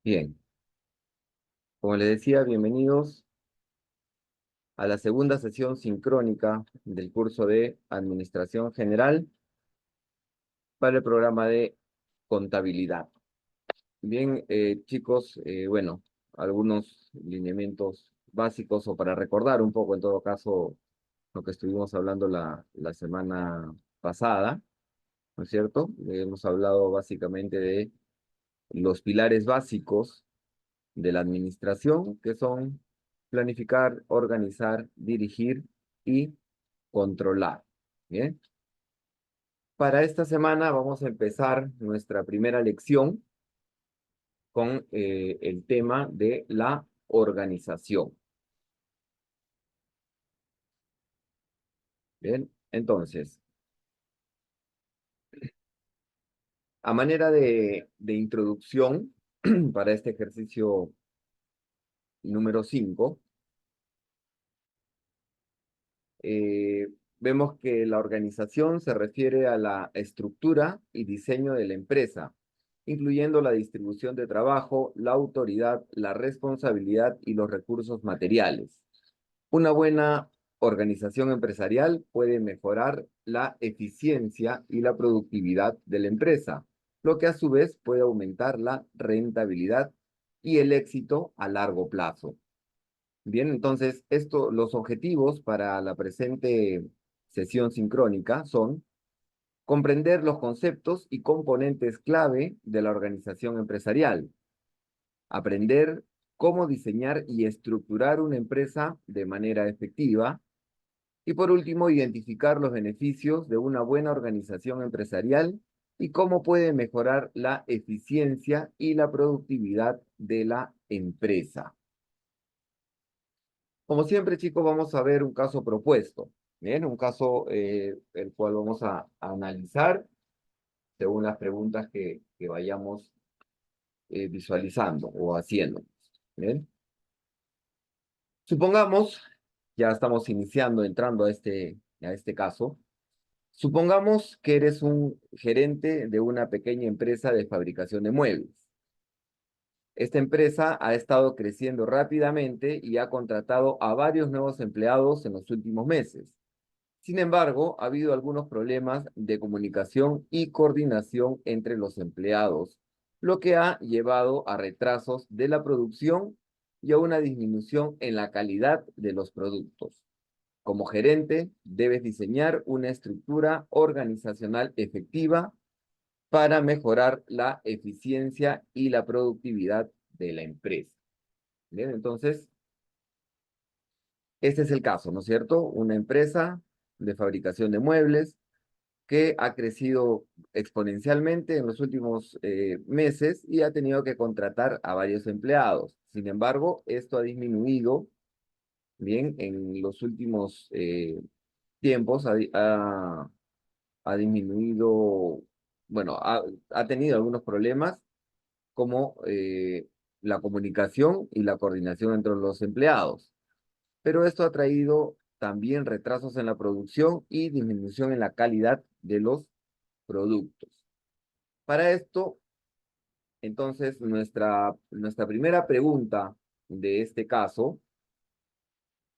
Bien, como les decía, bienvenidos a la segunda sesión sincrónica del curso de Administración General para el programa de Contabilidad. Bien, chicos, bueno, algunos lineamientos básicos o para recordar un poco, en todo caso, lo que estuvimos hablando la semana pasada, ¿no es cierto? Hemos hablado básicamente de los pilares básicos de la administración, que son planificar, organizar, dirigir y controlar. Bien, para esta semana vamos a empezar nuestra primera lección con el tema de la organización. Bien, entonces, a manera de introducción para este ejercicio número 5, eh, vemos que la organización se refiere a la estructura y diseño de la empresa, incluyendo la distribución de trabajo, la autoridad, la responsabilidad y los recursos materiales. Una buena organización empresarial puede mejorar la eficiencia y la productividad de la empresa, lo que a su vez puede aumentar la rentabilidad y el éxito a largo plazo. Bien, entonces, los objetivos para la presente sesión sincrónica son comprender los conceptos y componentes clave de la organización empresarial, aprender cómo diseñar y estructurar una empresa de manera efectiva y por último, identificar los beneficios de una buena organización empresarial y cómo puede mejorar la eficiencia y la productividad de la empresa. Como siempre, chicos, vamos a ver un caso propuesto. Bien, un caso el cual vamos a analizar según las preguntas que vayamos visualizando o haciendo. Bien, supongamos, ya estamos iniciando, entrando a este caso. Supongamos que eres un gerente de una pequeña empresa de fabricación de muebles. Esta empresa ha estado creciendo rápidamente y ha contratado a varios nuevos empleados en los últimos meses. Sin embargo, ha habido algunos problemas de comunicación y coordinación entre los empleados, lo que ha llevado a retrasos de la producción y a una disminución en la calidad de los productos. Como gerente, debes diseñar una estructura organizacional efectiva para mejorar la eficiencia y la productividad de la empresa. Bien, entonces, este es el caso, ¿no es cierto? Una empresa de fabricación de muebles que ha crecido exponencialmente en los últimos meses y ha tenido que contratar a varios empleados. Sin embargo, esto ha disminuido, bien, en los últimos tiempos, ha disminuido, bueno, ha tenido algunos problemas como la comunicación y la coordinación entre los empleados. Pero esto ha traído también retrasos en la producción y disminución en la calidad de los productos. Para esto, entonces, nuestra primera pregunta de este caso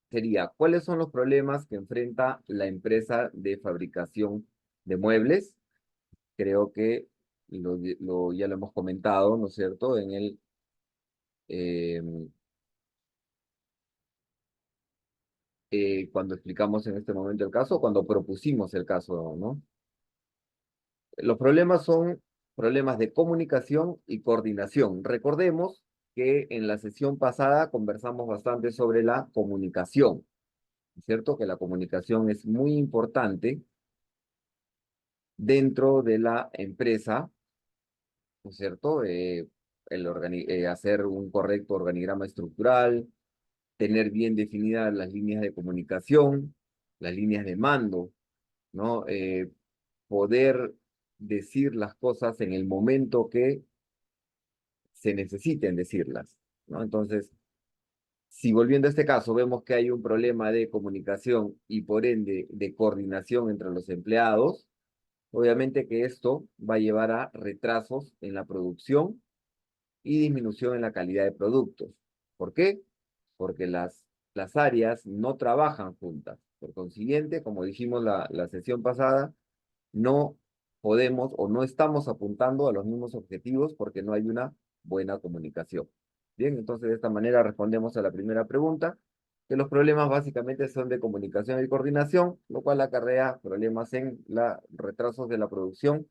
sería, ¿cuáles son los problemas que enfrenta la empresa de fabricación de muebles? Creo que ya lo hemos comentado, ¿no es cierto? Eh, cuando explicamos en este momento el caso, cuando propusimos el caso, ¿no? Los problemas son problemas de comunicación y coordinación. Recordemos que en la sesión pasada conversamos bastante sobre la comunicación, ¿cierto? Que la comunicación es muy importante dentro de la empresa, ¿no es cierto? Hacer un correcto organigrama estructural, tener bien definidas las líneas de comunicación, las líneas de mando, ¿no? Poder decir las cosas en el momento que se necesiten decirlas, ¿no? Entonces, si volviendo a este caso vemos que hay un problema de comunicación y por ende de coordinación entre los empleados, obviamente que esto va a llevar a retrasos en la producción y disminución en la calidad de productos. ¿Por qué? Porque las áreas no trabajan juntas. Por consiguiente, como dijimos la sesión pasada, no podemos o no estamos apuntando a los mismos objetivos porque no hay una buena comunicación. Bien, entonces de esta manera respondemos a la primera pregunta, que los problemas básicamente son de comunicación y coordinación, lo cual acarrea problemas en los retrasos de la producción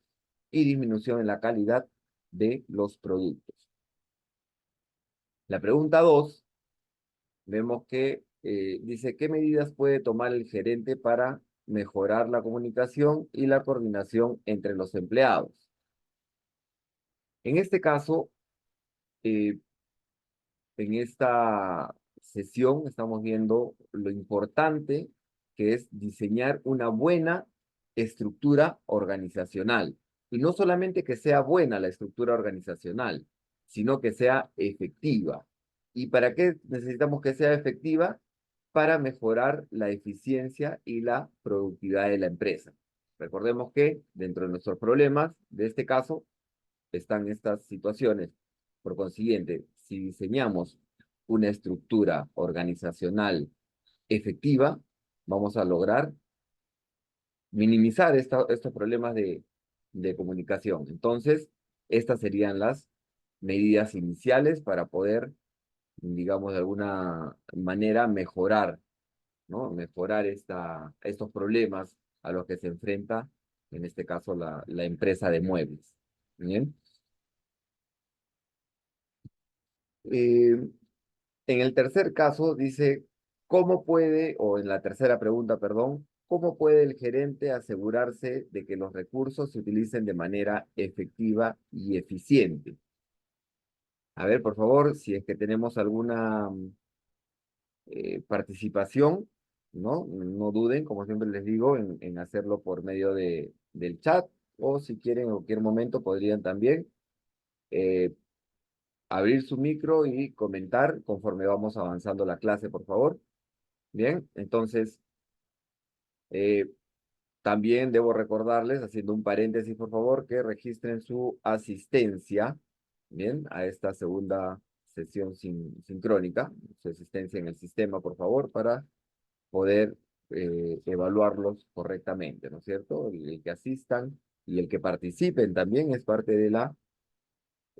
y disminución en la calidad de los productos. La pregunta 2, vemos que dice, ¿qué medidas puede tomar el gerente para mejorar la comunicación y la coordinación entre los empleados? En este caso, eh, en esta sesión estamos viendo lo importante que es diseñar una buena estructura organizacional. Y no solamente que sea buena la estructura organizacional, sino que sea efectiva. ¿Y para qué necesitamos que sea efectiva? Para mejorar la eficiencia y la productividad de la empresa. Recordemos que dentro de nuestros problemas, de este caso, están estas situaciones. Por consiguiente, si diseñamos una estructura organizacional efectiva, vamos a lograr minimizar estos problemas de comunicación. Entonces, estas serían las medidas iniciales para poder, digamos, de alguna manera mejorar, ¿no? Mejorar estos problemas a los que se enfrenta, en este caso, la empresa de muebles. ¿Bien? Eh, En el tercer caso dice, ¿cómo puede, o en la tercera pregunta, perdón, cómo puede el gerente asegurarse de que los recursos se utilicen de manera efectiva y eficiente? A ver, por favor, si es que tenemos alguna participación, ¿no? No duden, como siempre les digo, en hacerlo por medio del chat, o si quieren en cualquier momento podrían también eh, abrir su micro y comentar conforme vamos avanzando la clase, por favor. Bien, entonces, eh, también debo recordarles, haciendo un paréntesis, por favor, que registren su asistencia, bien, a esta segunda sesión sincrónica, su asistencia en el sistema, por favor, para poder evaluarlos correctamente, ¿no es cierto? El que asistan y el que participen también es parte de la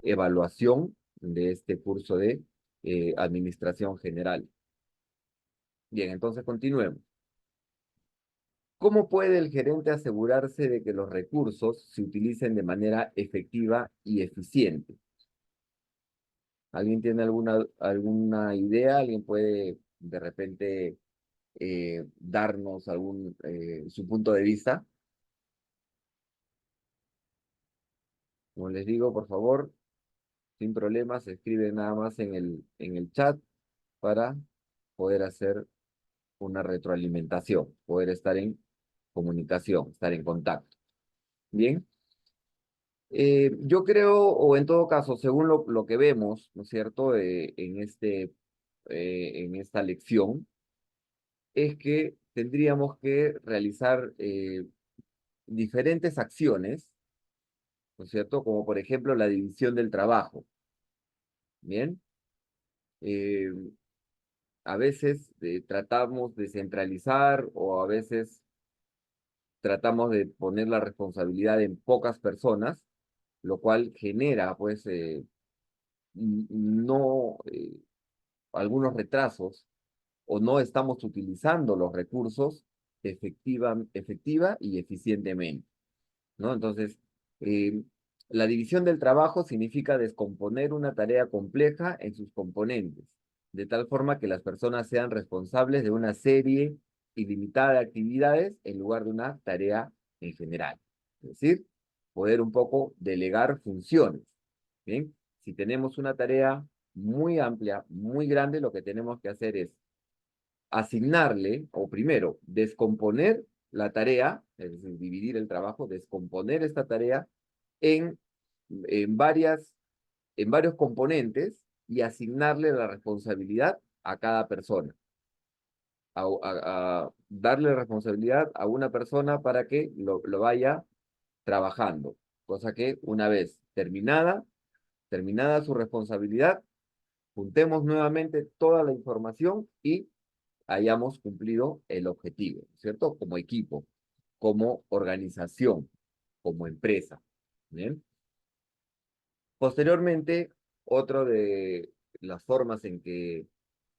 evaluación de este curso de Administración General. Bien, entonces continuemos. ¿Cómo puede el gerente asegurarse de que los recursos se utilicen de manera efectiva y eficiente? ¿Alguien tiene alguna idea? ¿Alguien puede de repente darnos su punto de vista? Como les digo, por favor, sin problemas, escriben nada más en el chat para poder hacer una retroalimentación, poder estar en comunicación, estar en contacto. Bien. Yo creo, o en todo caso, según lo que vemos, ¿no es cierto?, en esta lección, es que tendríamos que realizar diferentes acciones, ¿no es cierto?, como por ejemplo la división del trabajo, ¿bien? Eh, a veces tratamos de centralizar o a veces tratamos de poner la responsabilidad en pocas personas, lo cual genera, pues, no algunos retrasos o no estamos utilizando los recursos efectiva y eficientemente, ¿no? Entonces, eh, la división del trabajo significa descomponer una tarea compleja en sus componentes, de tal forma que las personas sean responsables de una serie ilimitada de actividades en lugar de una tarea en general. Es decir, poder un poco delegar funciones. Bien, si tenemos una tarea muy amplia, muy grande, lo que tenemos que hacer es asignarle, o primero, descomponer la tarea, es decir, dividir el trabajo, descomponer esta tarea en, en, varias, en varios componentes y asignarle la responsabilidad a cada persona. A darle responsabilidad a una persona para que lo vaya trabajando, cosa que una vez terminada, terminada su responsabilidad, juntemos nuevamente toda la información y hayamos cumplido el objetivo, ¿cierto? Como equipo, como organización, como empresa. ¿Bien? Posteriormente, otra de las formas en que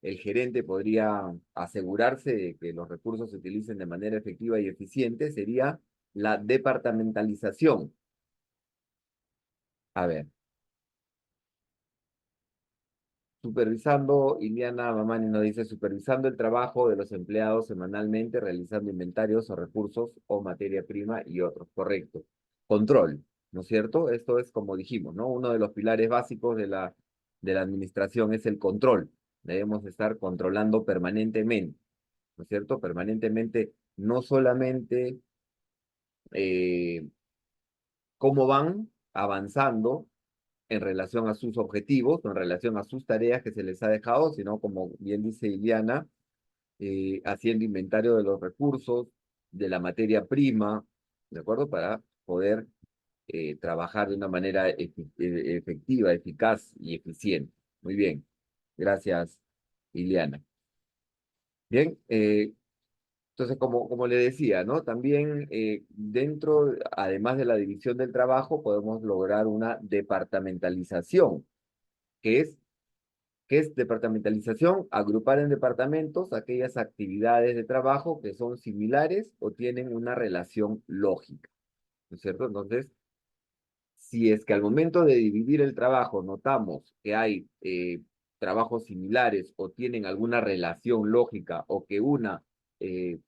el gerente podría asegurarse de que los recursos se utilicen de manera efectiva y eficiente sería la departamentalización. A ver, supervisando, Iliana Mamani nos dice, supervisando el trabajo de los empleados semanalmente, realizando inventarios o recursos o materia prima y otros. Correcto. Control, ¿no es cierto? Esto es como dijimos, ¿no? Uno de los pilares básicos de la administración es el control. Debemos estar controlando permanentemente, ¿no es cierto? Permanentemente, no solamente eh, cómo van avanzando en relación a sus objetivos, en relación a sus tareas que se les ha dejado, sino como bien dice Iliana, haciendo inventario de los recursos, de la materia prima, ¿de acuerdo? Para poder trabajar de una manera efectiva, eficaz y eficiente. Muy bien. Gracias, Iliana. Bien, entonces, como le decía, ¿no? También dentro, además de la división del trabajo, podemos lograr una departamentalización, que es ¿qué es departamentalización? Agrupar en departamentos aquellas actividades de trabajo que son similares o tienen una relación lógica, ¿no es cierto? Entonces, si es que al momento de dividir el trabajo notamos que hay trabajos similares o tienen alguna relación lógica o que una eh,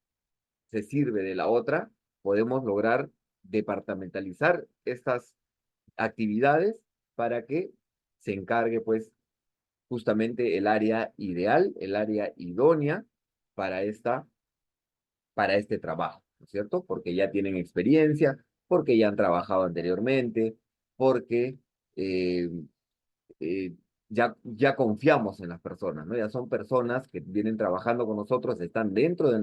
se sirve de la otra, podemos lograr departamentalizar estas actividades para que se encargue, pues, justamente el área ideal, el área idónea para para este trabajo, ¿no es cierto? Porque ya tienen experiencia, porque ya han trabajado anteriormente, porque eh, eh, ya confiamos en las personas, ¿no? Ya son personas que vienen trabajando con nosotros, están dentro de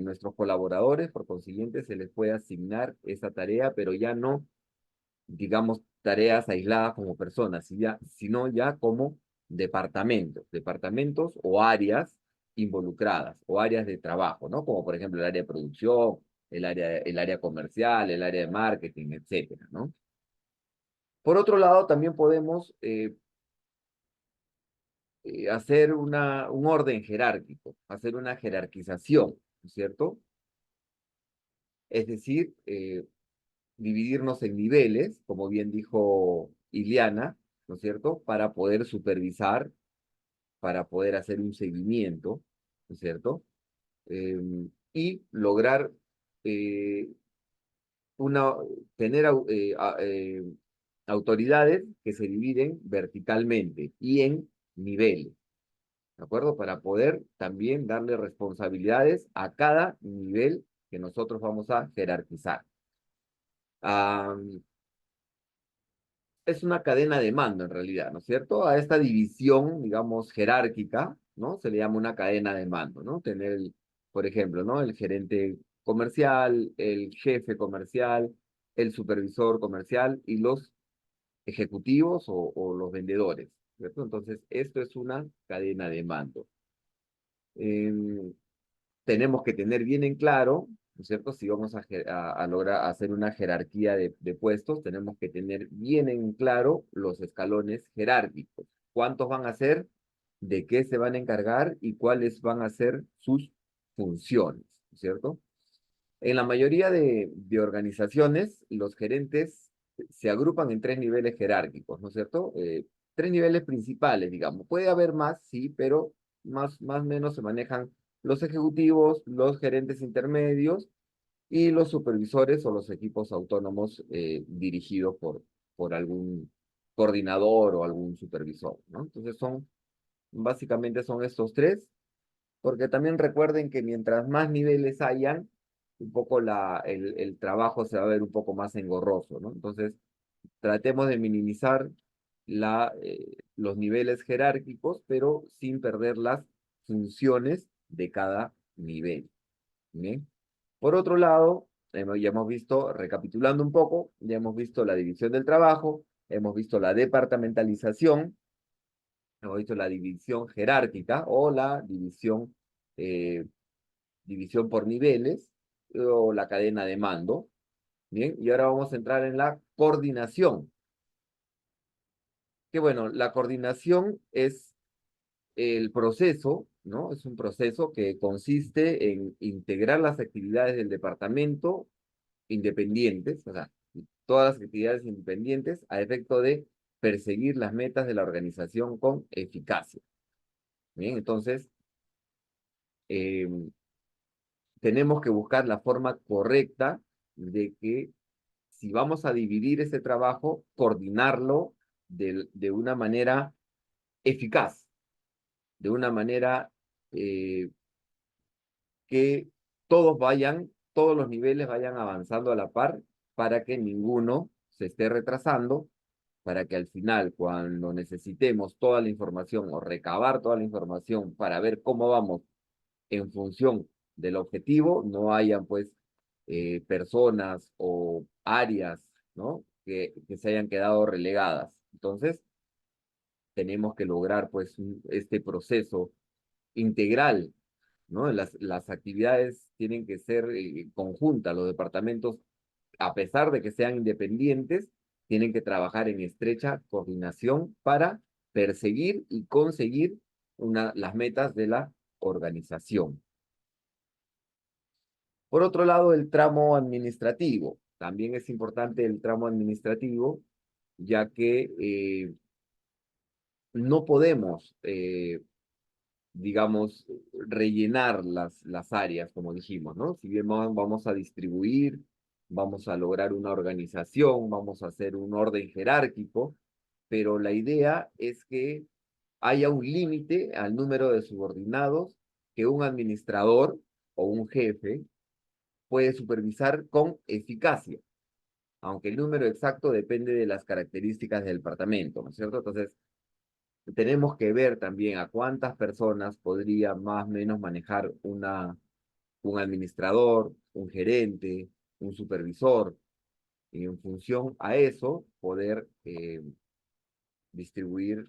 nuestros colaboradores, por consiguiente se les puede asignar esa tarea, pero ya no digamos, tareas aisladas como personas, sino ya como departamentos o áreas involucradas, o áreas de trabajo, ¿no? Como por ejemplo el área de producción, el área comercial, el área de marketing, etcétera, ¿no? Por otro lado, también podemos hacer un orden jerárquico, hacer una jerarquización, ¿no es cierto? Es decir, dividirnos en niveles, como bien dijo Iliana, ¿no es cierto? Para poder supervisar, para poder hacer un seguimiento, ¿no es cierto? Y lograr eh, una, tener autoridades que se dividen verticalmente y en niveles, ¿de acuerdo? Para poder también darle responsabilidades a cada nivel que nosotros vamos a jerarquizar. Ah, es una cadena de mando en realidad, ¿no es cierto? A esta división, digamos, jerárquica, ¿no? Se le llama una cadena de mando, ¿no? Tener, por ejemplo, ¿no? El gerente comercial, el jefe comercial, el supervisor comercial y los ejecutivos o los vendedores, ¿cierto? Entonces, esto es una cadena de mando. Em, tenemos que tener bien en claro, ¿no es cierto? Si vamos a lograr hacer una jerarquía de puestos, tenemos que tener bien en claro los escalones jerárquicos. ¿Cuántos van a ser? ¿De qué se van a encargar? ¿Y cuáles van a ser sus funciones? ¿No es cierto? En la mayoría de organizaciones, los gerentes se agrupan en tres niveles jerárquicos, ¿no es cierto? Tres niveles principales, digamos. Puede haber más, sí, pero más o menos se manejan los ejecutivos, los gerentes intermedios y los supervisores o los equipos autónomos dirigidos por algún coordinador o algún supervisor, ¿no? Entonces básicamente son estos tres, porque también recuerden que mientras más niveles hayan, un poco el trabajo se va a ver un poco más engorroso, ¿no? Entonces, tratemos de minimizar los niveles jerárquicos, pero sin perder las funciones de cada nivel. ¿Bien? Por otro lado, ya hemos visto, recapitulando un poco, ya hemos visto la división del trabajo, hemos visto la departamentalización, hemos visto la división jerárquica o la eh, división por niveles o la cadena de mando. Bien, y ahora vamos a entrar en la coordinación. Que bueno, la coordinación es el proceso, ¿no? Es un proceso que consiste en integrar las actividades del departamento independientes, o sea, todas las actividades independientes a efecto de perseguir las metas de la organización con eficacia. Bien, entonces, eh, tenemos que buscar la forma correcta de que si vamos a dividir ese trabajo, coordinarlo de una manera eficaz, de una manera eh, que todos los niveles vayan avanzando a la par para que ninguno se esté retrasando, para que al final, cuando necesitemos toda la información o recabar toda la información para ver cómo vamos en función del objetivo, no hayan pues personas o áreas, ¿no? Que se hayan quedado relegadas. Entonces, tenemos que lograr pues este proceso integral, ¿no? Las actividades tienen que ser conjuntas, los departamentos, a pesar de que sean independientes, tienen que trabajar en estrecha coordinación para perseguir y conseguir las metas de la organización. Por otro lado, el tramo administrativo. También es importante el tramo administrativo, ya que no podemos digamos, rellenar las áreas, como dijimos, ¿no? Si bien vamos a distribuir, vamos a lograr una organización, vamos a hacer un orden jerárquico, pero la idea es que haya un límite al número de subordinados que un administrador o un jefe puede supervisar con eficacia, aunque el número exacto depende de las características del departamento, ¿no es cierto? Entonces, tenemos que ver también a cuántas personas podría más o menos manejar un administrador, un gerente, un supervisor, y en función a eso poder distribuir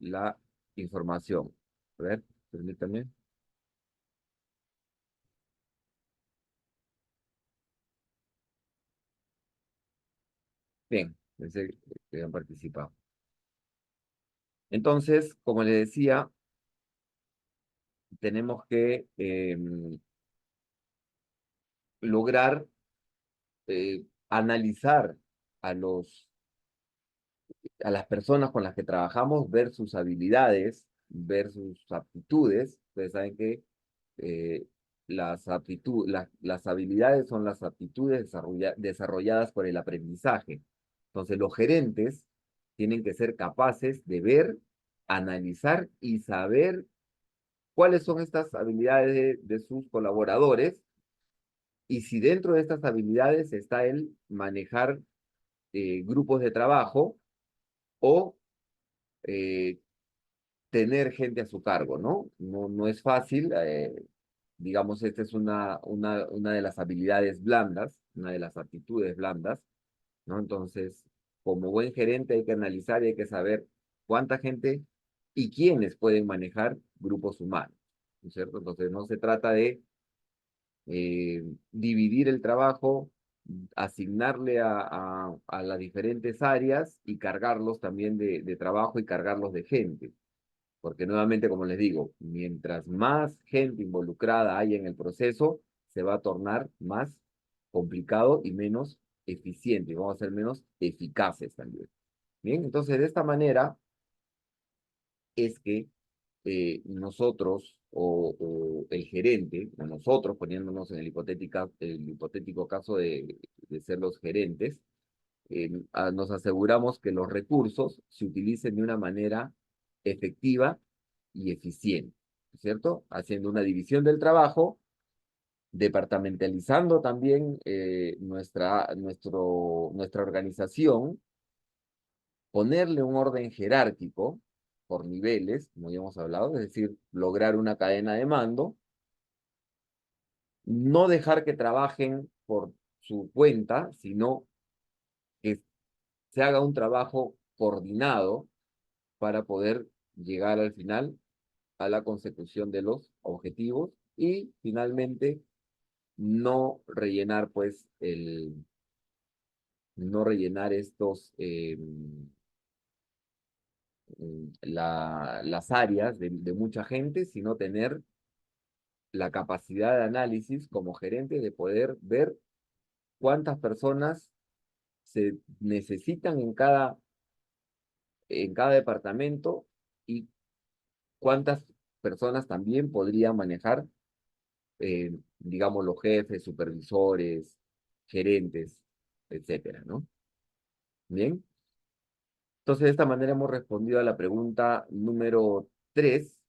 la información. A ver, permítame. Bien, pensé que habían participado. Entonces, como les decía, tenemos que lograr analizar a a las personas con las que trabajamos, ver sus habilidades, ver sus aptitudes. Ustedes saben que eh, las habilidades son las aptitudes desarrolladas por el aprendizaje. Entonces, los gerentes tienen que ser capaces de ver, analizar y saber cuáles son estas habilidades de sus colaboradores y si dentro de estas habilidades está el manejar grupos de trabajo o eh, tener gente a su cargo, ¿no? No es fácil, digamos, esta es una de las habilidades blandas, una de las aptitudes blandas, ¿no? Entonces, como buen gerente hay que analizar y hay que saber cuánta gente y quiénes pueden manejar grupos humanos, ¿no es cierto? Entonces, no se trata de dividir el trabajo, asignarle a las diferentes áreas y cargarlos también de trabajo y cargarlos de gente. Porque nuevamente, como les digo, mientras más gente involucrada haya en el proceso, se va a tornar más complicado y menos eficiente, y vamos a ser menos eficaces también. Bien, entonces de esta manera es que nosotros o el gerente, o nosotros poniéndonos en el hipotético caso de ser los gerentes, nos aseguramos que los recursos se utilicen de una manera efectiva y eficiente, ¿cierto? Haciendo una división del trabajo, departamentalizando también nuestra organización, ponerle un orden jerárquico por niveles, como ya hemos hablado, es decir, lograr una cadena de mando, no dejar que trabajen por su cuenta, sino que se haga un trabajo coordinado para poder llegar al final a la consecución de los objetivos y finalmente no rellenar pues no rellenar estos las áreas de mucha gente, sino tener la capacidad de análisis como gerente de poder ver cuántas personas se necesitan en cada departamento y cuántas personas también podrían manejar, digamos, los jefes, supervisores, gerentes, etcétera, ¿no? Bien. Entonces, de esta manera hemos respondido a la pregunta número 3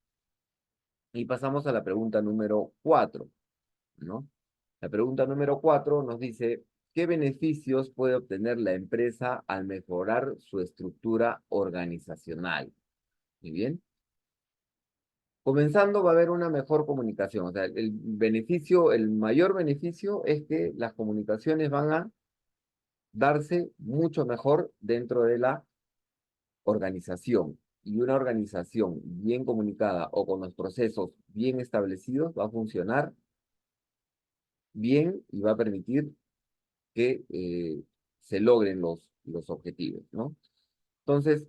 y pasamos a la pregunta número 4, ¿no? La pregunta número 4 nos dice, ¿qué beneficios puede obtener la empresa al mejorar su estructura organizacional? Muy bien. Comenzando va a haber una mejor comunicación. O sea, el beneficio, el mayor beneficio es que las comunicaciones van a darse mucho mejor dentro de la organización. Y una organización bien comunicada o con los procesos bien establecidos va a funcionar bien y va a permitir que se logren los objetivos, ¿no? Entonces,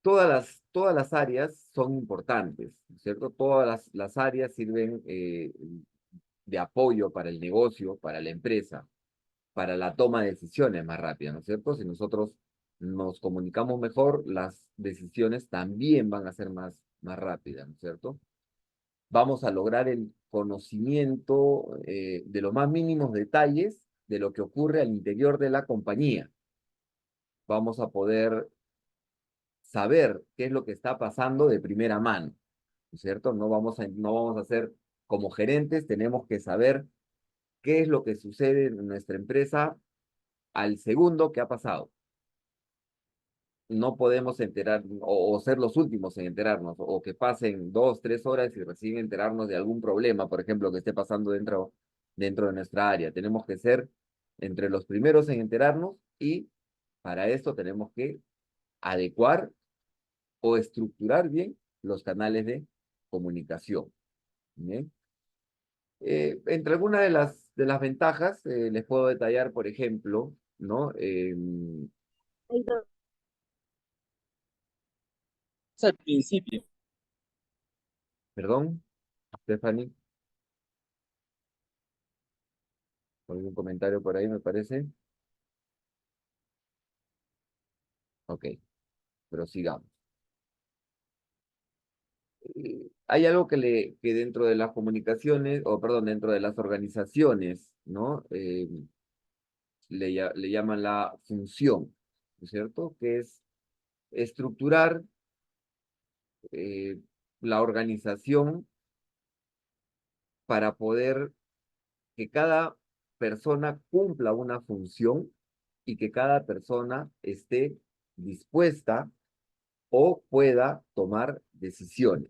todas las áreas son importantes, ¿cierto? Todas las áreas sirven de apoyo para el negocio, para la empresa, para la toma de decisiones más rápida, ¿no es cierto? Si nosotros nos comunicamos mejor, las decisiones también van a ser más rápidas, ¿no es cierto? Vamos a lograr el conocimiento de los más mínimos detalles de lo que ocurre al interior de la compañía. Vamos a poder saber qué es lo que está pasando de primera mano, ¿no es cierto? No vamos a ser como gerentes, tenemos que saber qué es lo que sucede en nuestra empresa al segundo que ha pasado. No podemos enterar o ser los últimos en enterarnos, o que pasen 2, 3 horas y recién enterarnos de algún problema, por ejemplo, que esté pasando dentro de nuestra área. Tenemos que ser entre los primeros en enterarnos y para esto tenemos que adecuar o estructurar bien los canales de comunicación. ¿Bien? Entre algunas de las ventajas, les puedo detallar, por ejemplo, ¿no? Al principio. Perdón, Stephanie, algún comentario por ahí me parece. Ok, prosigamos. Hay algo que dentro de las comunicaciones, o perdón, dentro de las organizaciones, ¿no? Le llaman la función, ¿no es cierto? Que es estructurar eh, la organización para poder que cada persona cumpla una función y que cada persona esté dispuesta o pueda tomar decisiones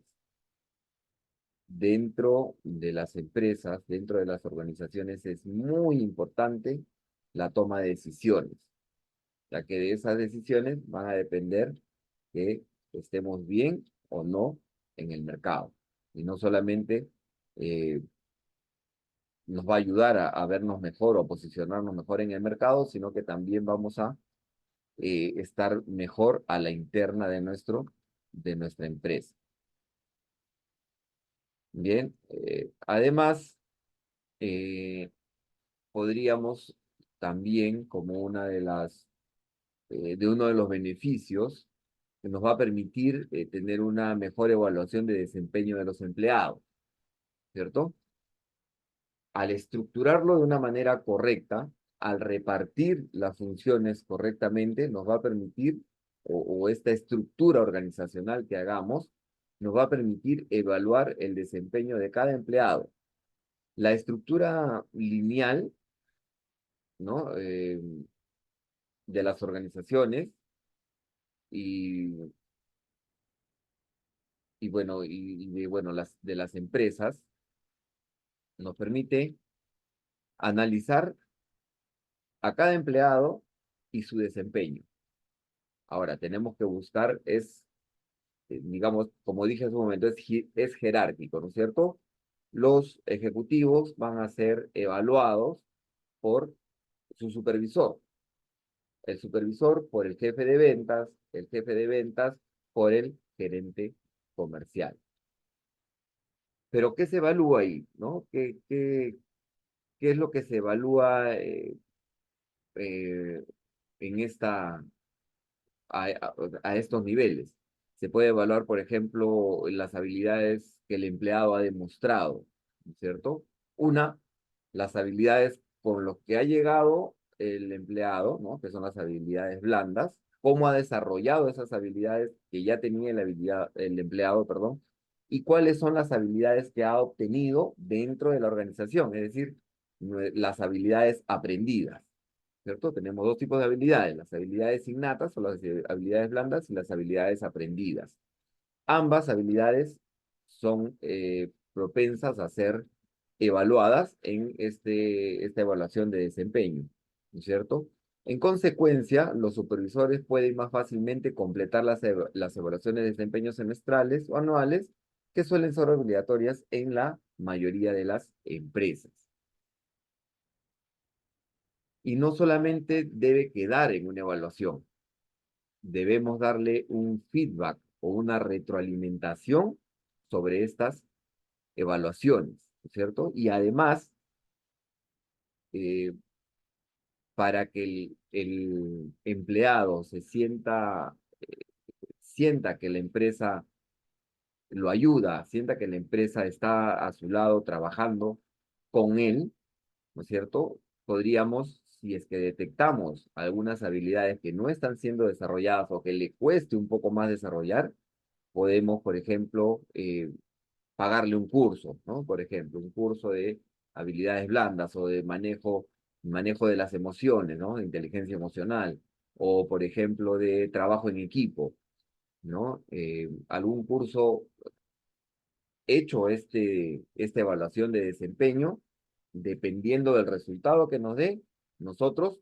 dentro de las empresas, dentro de las organizaciones. Es muy importante la toma de decisiones, ya que de esas decisiones van a depender que estemos bien o no en el mercado. Y no solamente nos va a ayudar a vernos mejor o posicionarnos mejor en el mercado, sino que también vamos a estar mejor a la interna de nuestra empresa. Bien, además, eh, podríamos también, como de uno de los beneficios, que nos va a permitir tener una mejor evaluación de desempeño de los empleados, ¿cierto? Al estructurarlo de una manera correcta, al repartir las funciones correctamente, nos va a permitir, o esta estructura organizacional que hagamos, nos va a permitir evaluar el desempeño de cada empleado. La estructura lineal, ¿no? De las organizaciones y, de las empresas nos permite analizar a cada empleado y su desempeño. Ahora, tenemos que buscar, digamos, como dije hace un momento, es jerárquico, ¿no es cierto? Los ejecutivos van a ser evaluados por su supervisor, el supervisor por el jefe de ventas, el jefe de ventas por el gerente comercial. Pero ¿qué se evalúa ahí? ¿No? ¿Qué es lo que se evalúa eh, en a estos niveles? Se puede evaluar, por ejemplo, las habilidades que el empleado ha demostrado, ¿no es cierto? Una, las habilidades con las que ha llegado el empleado, ¿no? Que son las habilidades blandas, cómo ha desarrollado esas habilidades que ya tenía el empleado, perdón, y cuáles son las habilidades que ha obtenido dentro de la organización, es decir, las habilidades aprendidas. ¿Cierto? Tenemos dos tipos de habilidades, las habilidades innatas o las habilidades blandas y las habilidades aprendidas. Ambas habilidades son propensas a ser evaluadas en esta evaluación de desempeño, ¿no es cierto? En consecuencia, los supervisores pueden más fácilmente completar las evaluaciones de desempeño semestrales o anuales, que suelen ser obligatorias en la mayoría de las empresas. Y no solamente debe quedar en una evaluación, debemos darle un feedback o una retroalimentación sobre estas evaluaciones, ¿cierto? Y además, eh, para que el empleado sienta que la empresa lo ayuda, sienta que la empresa está a su lado trabajando con él, ¿no es cierto? Podríamos, si es que detectamos algunas habilidades que no están siendo desarrolladas o que le cueste un poco más desarrollar, podemos, por ejemplo, pagarle un curso, ¿no? Por ejemplo, un curso de habilidades blandas o de manejo de las emociones, ¿no? De inteligencia emocional, o, por ejemplo, de trabajo en equipo, ¿no? Algún curso hecho esta evaluación de desempeño, dependiendo del resultado que nos dé, nosotros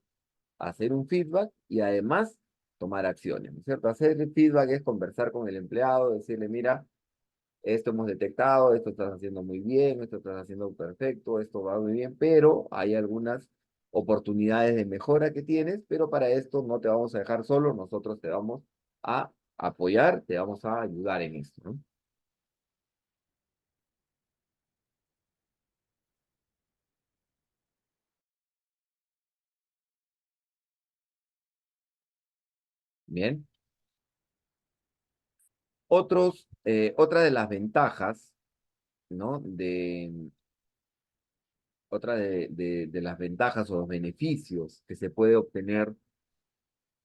hacer un feedback y además tomar acciones, ¿no es cierto? Hacer el feedback es conversar con el empleado, decirle, mira, esto hemos detectado, esto estás haciendo muy bien, esto estás haciendo perfecto, esto va muy bien, pero hay algunas oportunidades de mejora que tienes, pero para esto no te vamos a dejar solo, nosotros te vamos a apoyar, te vamos a ayudar en esto, ¿no? Bien. Otra de las ventajas, ¿no? Otra de las ventajas o los beneficios que se puede obtener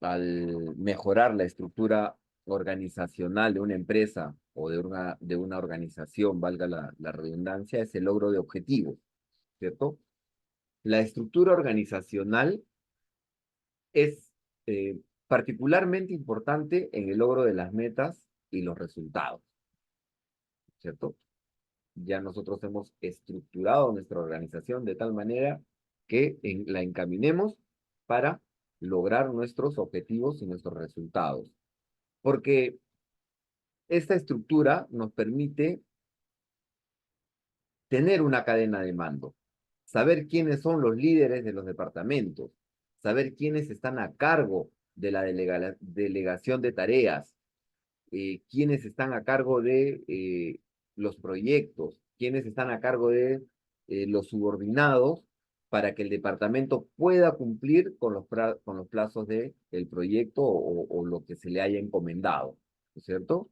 al mejorar la estructura organizacional de una empresa o de una organización, valga la redundancia, es el logro de objetivos, ¿cierto? La estructura organizacional es particularmente importante en el logro de las metas y los resultados, ¿cierto? Ya nosotros hemos estructurado nuestra organización de tal manera que la encaminemos para lograr nuestros objetivos y nuestros resultados. Porque esta estructura nos permite tener una cadena de mando, saber quiénes son los líderes de los departamentos, saber quiénes están a cargo de la delegación de tareas, quiénes están a cargo de los proyectos, quiénes están a cargo de los subordinados, para que el departamento pueda cumplir con con los plazos del proyecto o lo que se le haya encomendado, ¿no es cierto?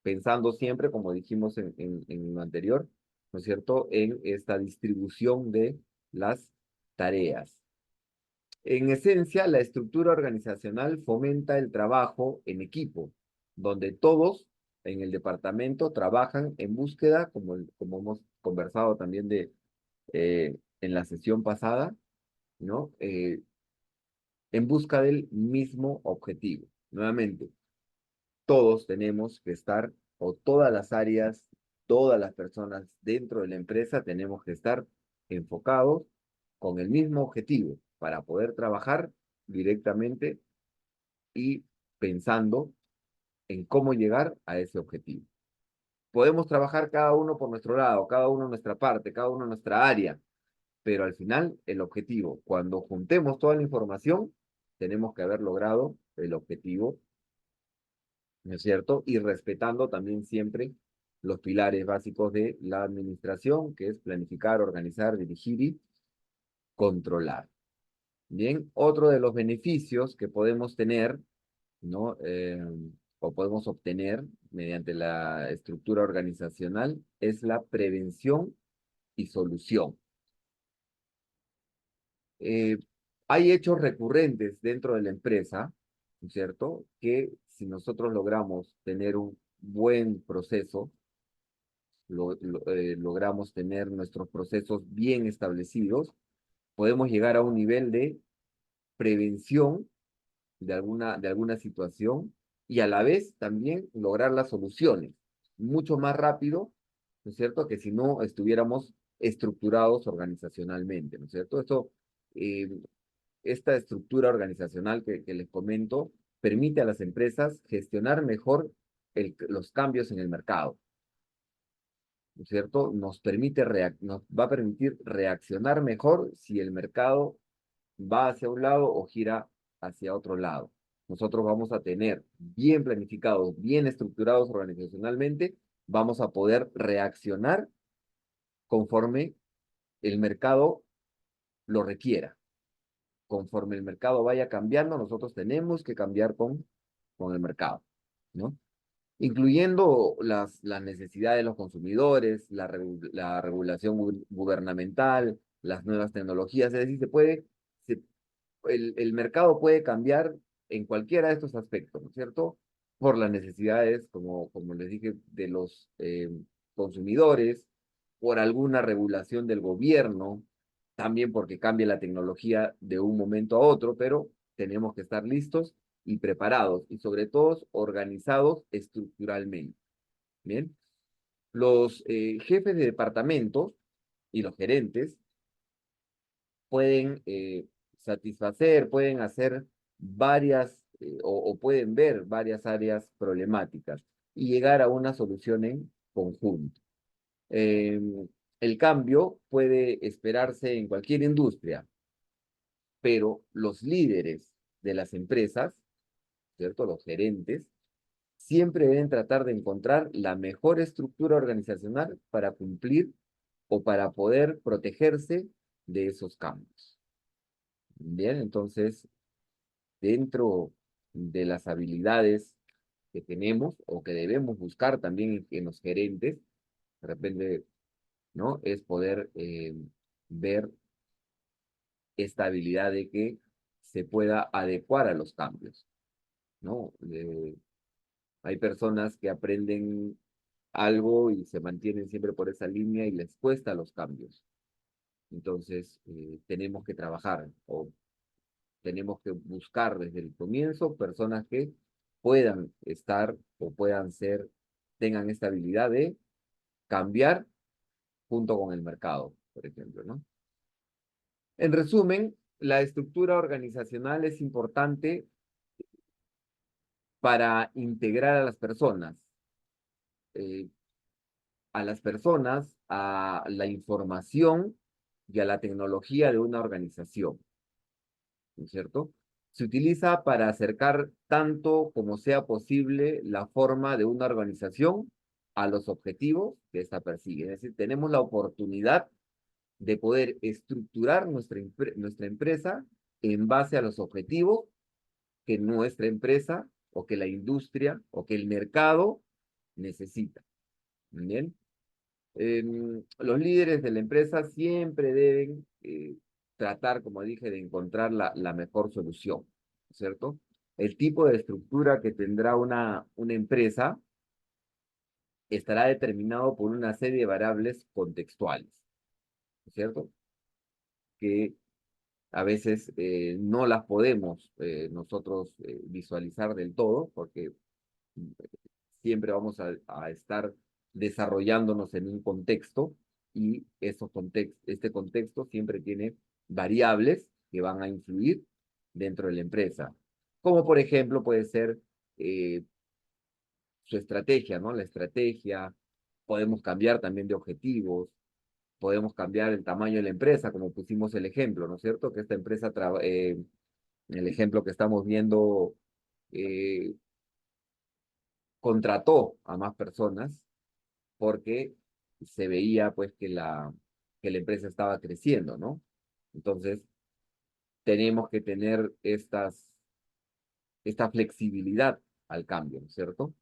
Pensando siempre, como dijimos en lo anterior, ¿no es cierto?, en esta distribución de las tareas. En esencia, la estructura organizacional fomenta el trabajo en equipo, donde todos en el departamento trabajan en búsqueda, como hemos conversado también en la sesión pasada, ¿no? En busca del mismo objetivo. Nuevamente, todos tenemos que estar, o todas las áreas, todas las personas dentro de la empresa tenemos que estar enfocados con el mismo objetivo para poder trabajar directamente y pensando en cómo llegar a ese objetivo. Podemos trabajar cada uno por nuestro lado, cada uno en nuestra parte, cada uno en nuestra área, pero al final el objetivo, cuando juntemos toda la información, tenemos que haber logrado el objetivo, ¿no es cierto? Y respetando también siempre los pilares básicos de la administración, que es planificar, organizar, dirigir y controlar. Bien, otro de los beneficios que podemos tener, ¿no? O podemos obtener mediante la estructura organizacional es la prevención y solución. Eh, Hay hechos recurrentes dentro de la empresa, ¿no es cierto? Que si nosotros logramos tener un buen proceso, logramos tener nuestros procesos bien establecidos, podemos llegar a un nivel de prevención de alguna situación y a la vez también lograr las soluciones mucho más rápido, ¿no es cierto? Que si no estuviéramos estructurados organizacionalmente, ¿no es cierto? Eh, Esta estructura organizacional que les comento permite a las empresas gestionar mejor los cambios en el mercado, ¿no es cierto? Nos va a permitir reaccionar mejor si el mercado va hacia un lado o gira hacia otro lado. Nosotros vamos a tener bien planificados, bien estructurados organizacionalmente, vamos a poder reaccionar conforme el mercado lo requiera. Conforme el mercado vaya cambiando, nosotros tenemos que cambiar con el mercado, ¿no? Incluyendo las necesidades de los consumidores, la regulación gubernamental, las nuevas tecnologías, es decir, se el mercado puede cambiar en cualquiera de estos aspectos, ¿no es cierto? Por las necesidades, como les dije, de los consumidores, por alguna regulación del gobierno, también porque cambia la tecnología de un momento a otro, pero tenemos que estar listos y preparados, y sobre todo organizados estructuralmente. Bien, los jefes de departamentos y los gerentes pueden satisfacer, pueden hacer o pueden ver varias áreas problemáticas y llegar a una solución en conjunto. Eh, el cambio puede esperarse en cualquier industria, pero los líderes de las empresas, ¿cierto? Los gerentes, siempre deben tratar de encontrar la mejor estructura organizacional para cumplir o para poder protegerse de esos cambios. Bien, entonces, dentro de las habilidades que tenemos o que debemos buscar también en los gerentes, de repente, ¿no? Es poder ver esta habilidad de que se pueda adecuar a los cambios, ¿no? Hay personas que aprenden algo y se mantienen siempre por esa línea y les cuesta los cambios. Entonces, tenemos que trabajar o tenemos que buscar desde el comienzo personas que puedan estar o puedan ser, tengan esta habilidad de cambiar junto con el mercado, por ejemplo, ¿no? En resumen, la estructura organizacional es importante para integrar eh, a las personas, a la información y a la tecnología de una organización, ¿no es cierto? Se utiliza para acercar tanto como sea posible la forma de una organización a los objetivos que ésta persigue. Es decir, tenemos la oportunidad de poder estructurar nuestra empresa en base a los objetivos que nuestra empresa o que la industria o que el mercado necesita. ¿Bien? Los líderes de la empresa siempre deben tratar, como dije, de encontrar la mejor solución, ¿cierto? El tipo de estructura que tendrá una empresa estará determinado por una serie de variables contextuales, ¿cierto? Que a veces no las podemos nosotros visualizar del todo, porque siempre vamos a estar desarrollándonos en un contexto y este contexto siempre tiene variables que van a influir dentro de la empresa. Como por ejemplo puede ser eh, su estrategia, ¿no? La estrategia, podemos cambiar también de objetivos, podemos cambiar el tamaño de la empresa, como pusimos el ejemplo, ¿no es cierto? Que esta empresa, el ejemplo que estamos viendo, eh, contrató a más personas porque se veía pues que la empresa estaba creciendo, ¿no? Entonces, tenemos que tener esta flexibilidad al cambio, ¿no es cierto?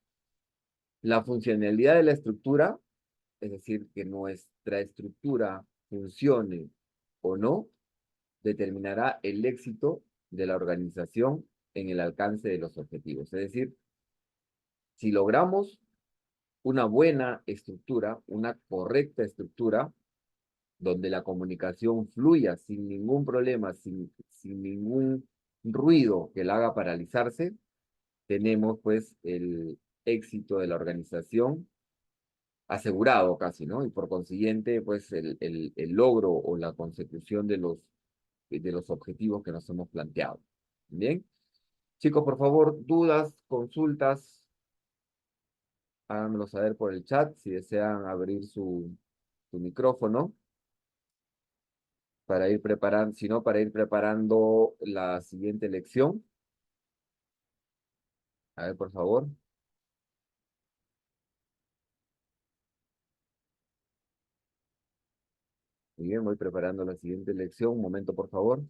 La funcionalidad de la estructura, es decir, que nuestra estructura funcione o no, determinará el éxito de la organización en el alcance de los objetivos. Es decir, si logramos una buena estructura, una correcta estructura, donde la comunicación fluya sin ningún problema, sin ningún ruido que la haga paralizarse, tenemos pues el éxito de la organización asegurado casi, ¿no? Y por consiguiente, pues el logro o la consecución de los objetivos que nos hemos planteado. Bien. Chicos, por favor, dudas, consultas, háganmelo saber por el chat si desean abrir su micrófono para ir preparando, si no, para ir preparando la siguiente lección. A ver, por favor. Muy bien, voy preparando la siguiente lección. Un momento, por favor.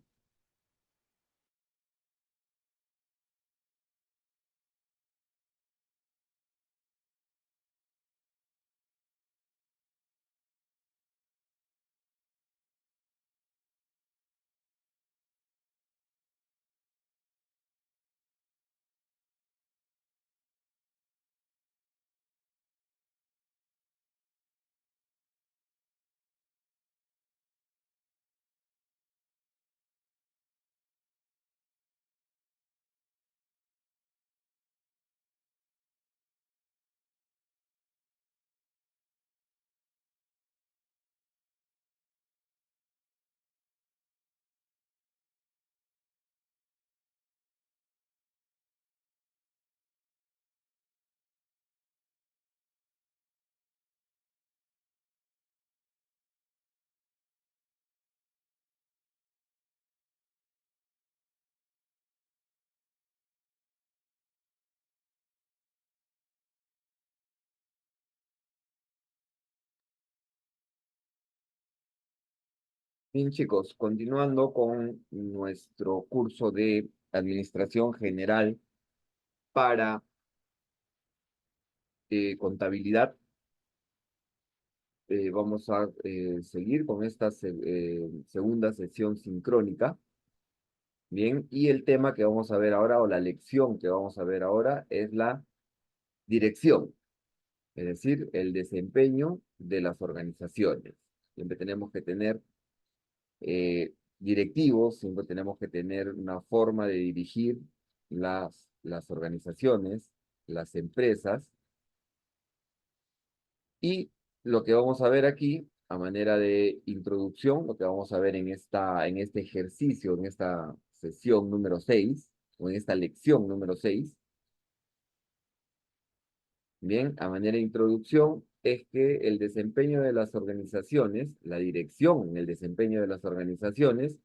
Bien, chicos, continuando con nuestro curso de Administración General para contabilidad, vamos a seguir con esta segunda sesión sincrónica. Bien, y el tema que vamos a ver ahora, o la lección que vamos a ver ahora, es la dirección, es decir, el desempeño de las organizaciones. Siempre tenemos que tener directivos, siempre tenemos que tener una forma de dirigir las organizaciones, las empresas, y lo que vamos a ver aquí, a manera de introducción, lo que vamos a ver en este ejercicio, en esta sesión número 6 o en esta lección número 6, bien, a manera de introducción, es que el desempeño de las organizaciones, la dirección en el desempeño de las organizaciones,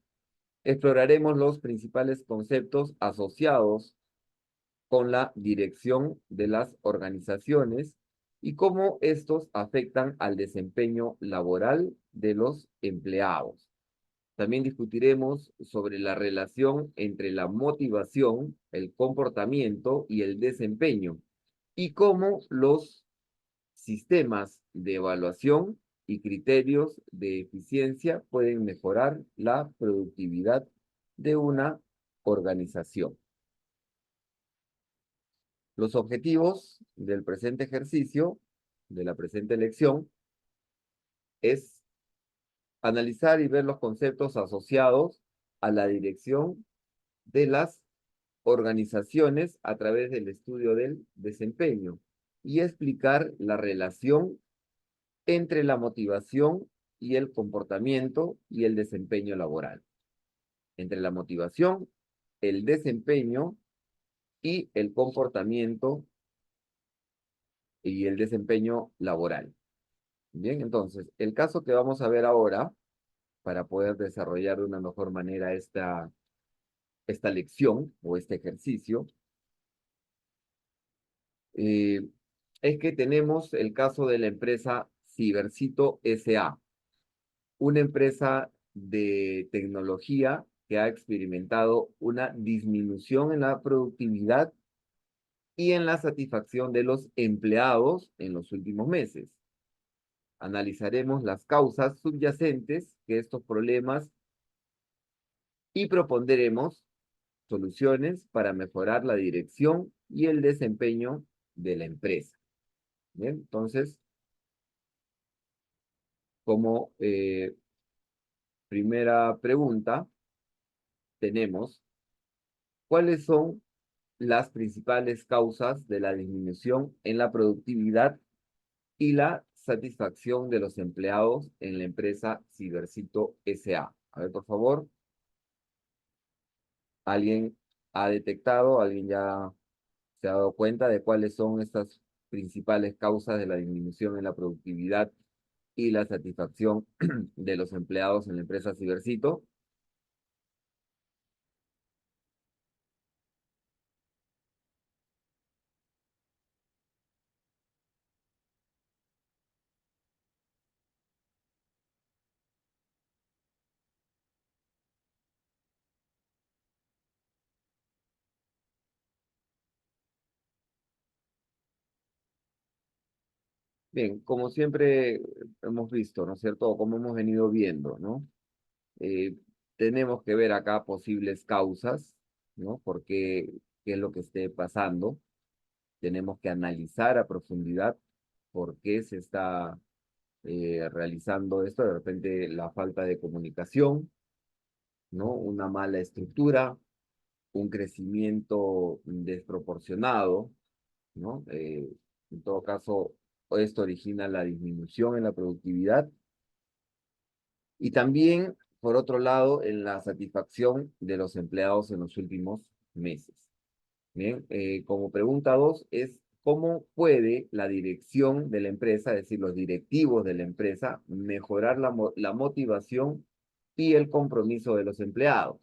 exploraremos los principales conceptos asociados con la dirección de las organizaciones y cómo estos afectan al desempeño laboral de los empleados. También discutiremos sobre la relación entre la motivación, el comportamiento y el desempeño, y cómo los sistemas de evaluación y criterios de eficiencia pueden mejorar la productividad de una organización. Los objetivos del presente ejercicio, de la presente lección, es analizar y ver los conceptos asociados a la dirección de las organizaciones a través del estudio del desempeño y explicar la relación entre la motivación y el comportamiento y el desempeño laboral. Entre la motivación el desempeño y el comportamiento y el desempeño laboral. Bien, entonces, el caso que vamos a ver ahora, para poder desarrollar de una mejor manera esta lección o este ejercicio, eh, es que tenemos el caso de la empresa Cibercito SA, una empresa de tecnología que ha experimentado una disminución en la productividad y en la satisfacción de los empleados en los últimos meses. Analizaremos las causas subyacentes de estos problemas y propondremos soluciones para mejorar la dirección y el desempeño de la empresa. Bien, entonces, como primera pregunta, tenemos, ¿cuáles son las principales causas de la disminución en la productividad y la satisfacción de los empleados en la empresa Cibercito SA? A ver, por favor, ¿alguien ha detectado, alguien ya se ha dado cuenta de cuáles son estas principales causas de la disminución en la productividad y la satisfacción de los empleados en la empresa Cibercito? Bien, como siempre hemos visto, ¿no es cierto? Como hemos venido viendo, ¿no? Eh, Tenemos que ver acá posibles causas, ¿no? ¿Por qué, qué es lo que esté pasando? Tenemos que analizar a profundidad por qué se está realizando esto. De repente la falta de comunicación, ¿no? Una mala estructura, un crecimiento desproporcionado, ¿no? En todo caso, esto origina la disminución en la productividad y también, por otro lado, en la satisfacción de los empleados en los últimos meses. Bien, como pregunta dos es, ¿cómo puede la dirección de la empresa, es decir, los directivos de la empresa, mejorar la motivación y el compromiso de los empleados?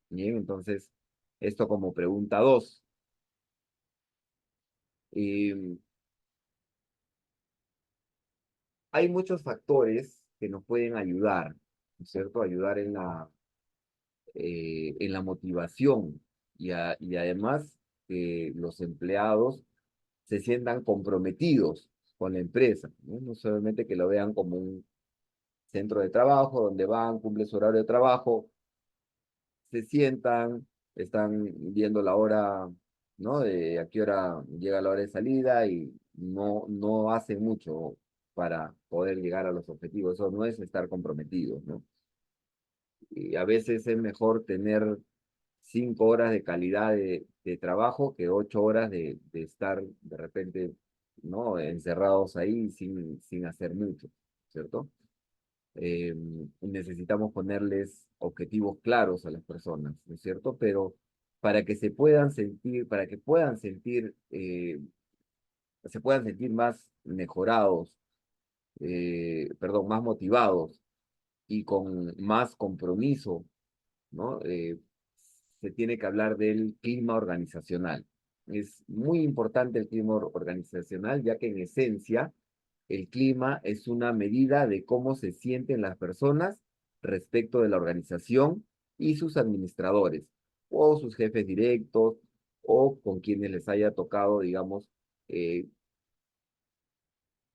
Bien, entonces, esto como pregunta dos. Eh, Hay muchos factores que nos pueden ayudar, ¿no es cierto? Ayudar en la motivación y además que los empleados se sientan comprometidos con la empresa, ¿no? No solamente que lo vean como un centro de trabajo donde van, cumplen su horario de trabajo, se sientan, están viendo la hora, ¿no? De a qué hora llega la hora de salida y no hacen mucho para poder llegar a los objetivos. Eso no es estar comprometidos, ¿no? Y a veces es mejor tener 5 horas de calidad de trabajo que 8 horas de estar de repente, ¿no? Encerrados ahí sin hacer mucho, ¿cierto? Necesitamos ponerles objetivos claros a las personas, ¿no es cierto? Pero para que se puedan sentir, para que puedan sentir, se puedan sentir más mejorados, perdón, más motivados y con más compromiso, ¿no? Se tiene que hablar del clima organizacional. Es muy importante el clima organizacional, ya que en esencia el clima es una medida de cómo se sienten las personas respecto de la organización y sus administradores, o sus jefes directos, o con quienes les haya tocado, digamos, eh,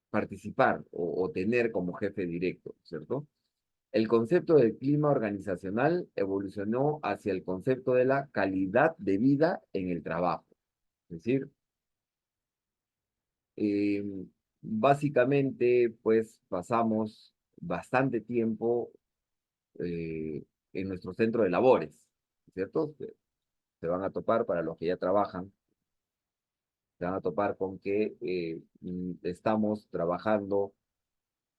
participar o tener como jefe directo, ¿cierto? El concepto del clima organizacional evolucionó hacia el concepto de la calidad de vida en el trabajo. Es decir, eh, básicamente, pues pasamos bastante tiempo en nuestro centro de labores, ¿cierto? Se van a topar para los que ya trabajan, se van a topar con que estamos trabajando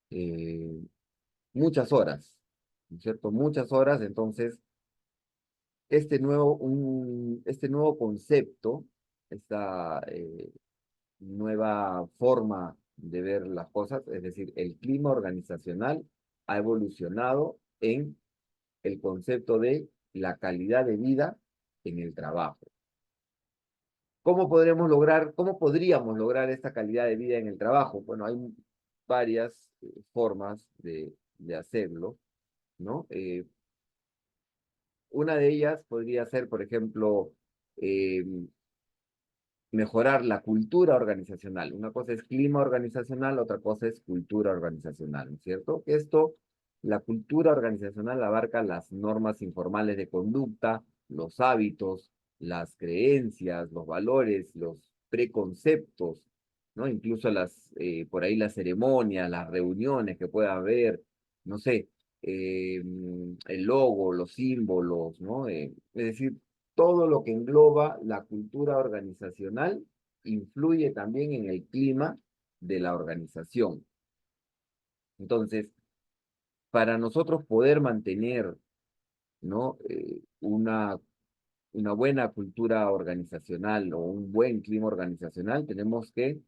eh, muchas horas, ¿cierto? Muchas horas, entonces este nuevo concepto, esta nueva forma de ver las cosas, es decir, el clima organizacional ha evolucionado en el concepto de la calidad de vida en el trabajo. Cómo podríamos lograr esta calidad de vida en el trabajo? Bueno, hay varias formas de hacerlo, ¿no? Una de ellas podría ser, por ejemplo, eh, mejorar la cultura organizacional. Una cosa es clima organizacional, otra cosa es cultura organizacional, ¿no es cierto? La cultura organizacional abarca las normas informales de conducta, los hábitos, las creencias, los valores, los preconceptos, ¿no? Incluso por ahí las ceremonias, las reuniones que pueda haber, no sé, el logo, los símbolos, ¿no? Es decir, todo lo que engloba la cultura organizacional influye también en el clima de la organización. Entonces, para nosotros poder mantener, ¿no? Una buena cultura organizacional o un buen clima organizacional, tenemos que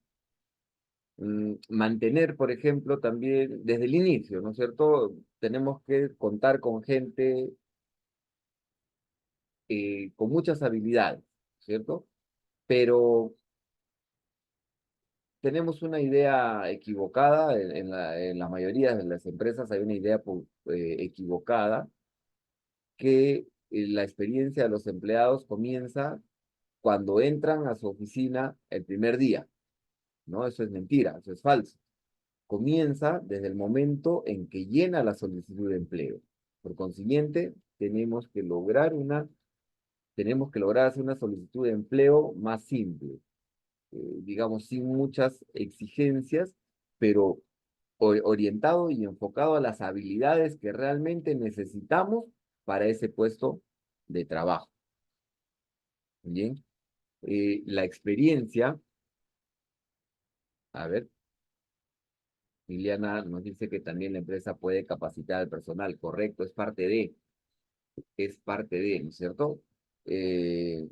mantener, por ejemplo, también desde el inicio, ¿no es cierto? Tenemos que contar con gente con muchas habilidades, ¿cierto? Pero tenemos una idea equivocada, en la mayoría de las empresas hay una idea equivocada, que la experiencia de los empleados comienza cuando entran a su oficina el primer día, ¿no? Eso es mentira, eso es falso. Comienza desde el momento en que llena la solicitud de empleo. Por consiguiente, tenemos que lograr hacer una solicitud de empleo más simple, digamos, sin muchas exigencias, pero orientado y enfocado a las habilidades que realmente necesitamos para ese puesto de trabajo. Bien, la experiencia, a ver, Liliana nos dice que también la empresa puede capacitar al personal, correcto, es parte de, ¿no es cierto? Eh,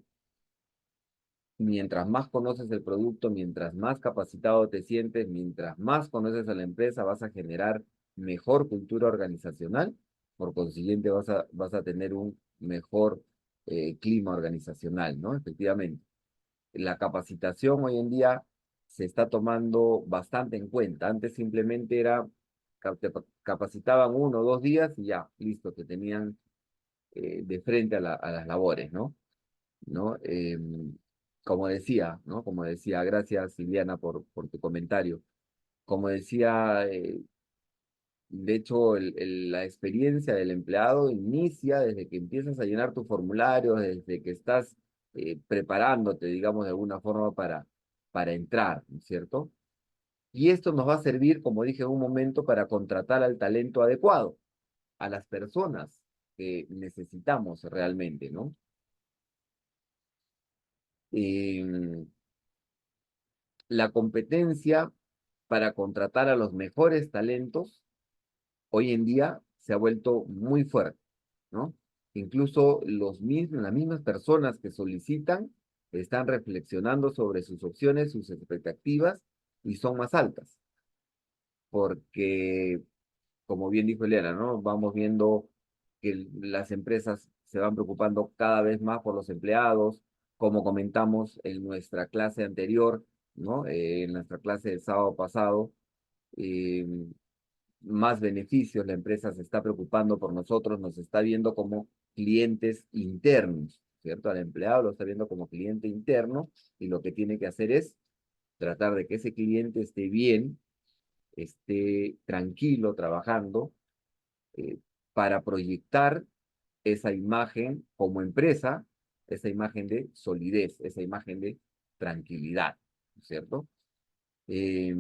Mientras más conoces el producto, mientras más capacitado te sientes, mientras más conoces a la empresa, vas a generar mejor cultura organizacional. Por consiguiente, vas a tener un mejor clima organizacional, ¿no? Efectivamente. La capacitación hoy en día se está tomando bastante en cuenta. Antes simplemente te capacitaban 1 o 2 días y ya, listo, te tenían de frente a las labores, ¿no? ¿No? Como decía, ¿no? Como decía, gracias Liliana por tu comentario. Como decía, de hecho, la experiencia del empleado inicia desde que empiezas a llenar tu formulario, desde que estás preparándote, digamos, de alguna forma para entrar, ¿no es cierto? Y esto nos va a servir, como dije en un momento, para contratar al talento adecuado, a las personas que necesitamos realmente, ¿no? Em, la competencia para contratar a los mejores talentos hoy en día se ha vuelto muy fuerte, ¿no? Incluso las mismas personas que solicitan están reflexionando sobre sus opciones, sus expectativas y son más altas, porque, como bien dijo Eliana, ¿no? Vamos viendo que las empresas se van preocupando cada vez más por los empleados, como comentamos en nuestra clase anterior, ¿no? En nuestra clase del sábado pasado, eh, más beneficios, la empresa se está preocupando por nosotros, nos está viendo como clientes internos, ¿cierto? Al empleado lo está viendo como cliente interno y lo que tiene que hacer es tratar de que ese cliente esté bien, esté tranquilo trabajando, eh, para proyectar esa imagen como empresa, esa imagen de solidez, esa imagen de tranquilidad, ¿cierto? Eh,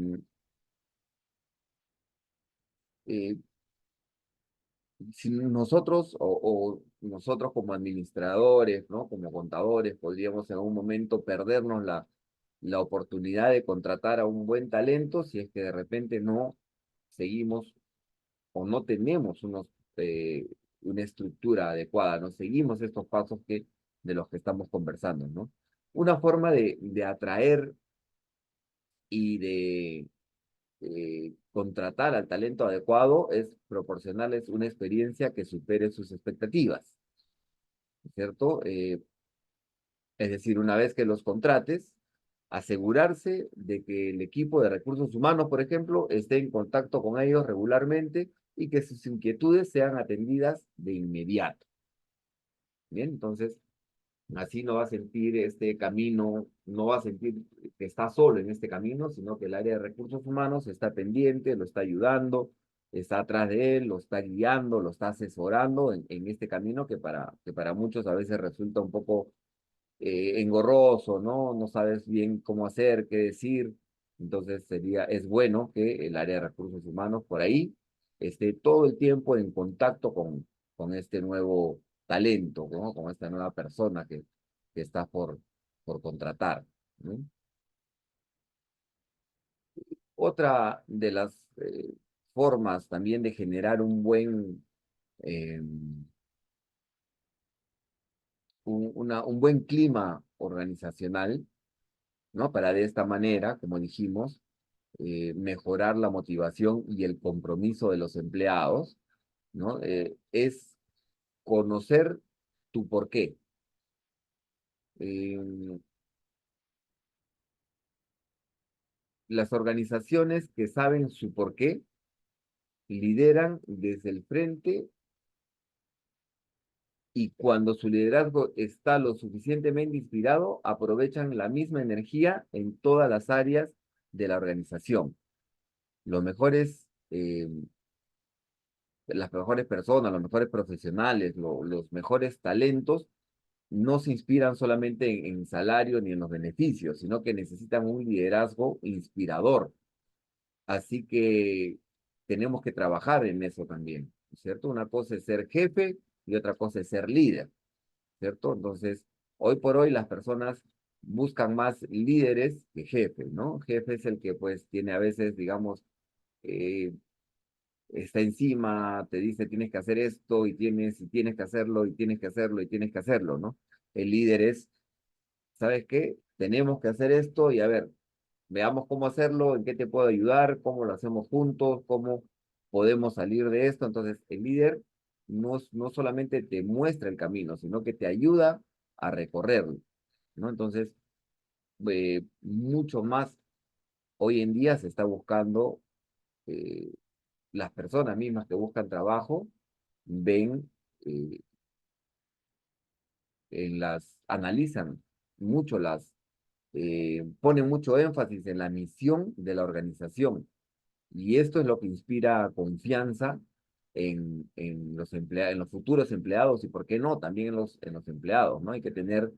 eh, si nosotros o nosotros como administradores, ¿no? Como contadores, podríamos en algún momento perdernos la oportunidad de contratar a un buen talento si es que de repente no seguimos o no tenemos una estructura adecuada, ¿no? Seguimos estos pasos de los que estamos conversando, ¿no? Una forma de atraer y de contratar al talento adecuado es proporcionarles una experiencia que supere sus expectativas, ¿cierto? Es decir, una vez que los contrates, asegurarse de que el equipo de recursos humanos, por ejemplo, esté en contacto con ellos regularmente y que sus inquietudes sean atendidas de inmediato. Bien, entonces, así no va a sentir este camino, no va a sentir que está solo en este camino, sino que el área de recursos humanos está pendiente, lo está ayudando, está atrás de él, lo está guiando, lo está asesorando en este camino que para muchos a veces resulta un poco engorroso, ¿no? No sabes bien cómo hacer, qué decir. Entonces es bueno que el área de recursos humanos por ahí esté todo el tiempo en contacto con este nuevo talento, ¿no? Con esta nueva persona que está por contratar, ¿no? Otra de las formas también de generar eh, un buen clima organizacional, ¿no? Para de esta manera, como dijimos, mejorar la motivación y el compromiso de los empleados, ¿no? Es conocer tu porqué. Eh, las organizaciones que saben su porqué lideran desde el frente y cuando su liderazgo está lo suficientemente inspirado, aprovechan la misma energía en todas las áreas de la organización. Los mejores las mejores personas, los mejores profesionales, los mejores talentos, no se inspiran solamente en salario ni en los beneficios, sino que necesitan un liderazgo inspirador. Así que tenemos que trabajar en eso también, ¿cierto? Una cosa es ser jefe y otra cosa es ser líder, ¿cierto? Entonces, hoy por hoy las personas buscan más líderes que jefes, ¿no? Jefe es el que pues tiene a veces, digamos, eh, está encima, te dice tienes que hacer esto y tienes que hacerlo y tienes que hacerlo y tienes que hacerlo, ¿no? El líder es, ¿sabes qué? Tenemos que hacer esto y a ver, veamos cómo hacerlo, en qué te puedo ayudar, cómo lo hacemos juntos, cómo podemos salir de esto. Entonces, el líder no solamente te muestra el camino, sino que te ayuda a recorrerlo, ¿no? Entonces, mucho más hoy en día se está buscando eh, las personas mismas que buscan trabajo ven, eh, analizan mucho ponen mucho énfasis en la misión de la organización. Y esto es lo que inspira confianza en los futuros empleados y, ¿por qué no? También en los empleados, ¿no? Hay que tener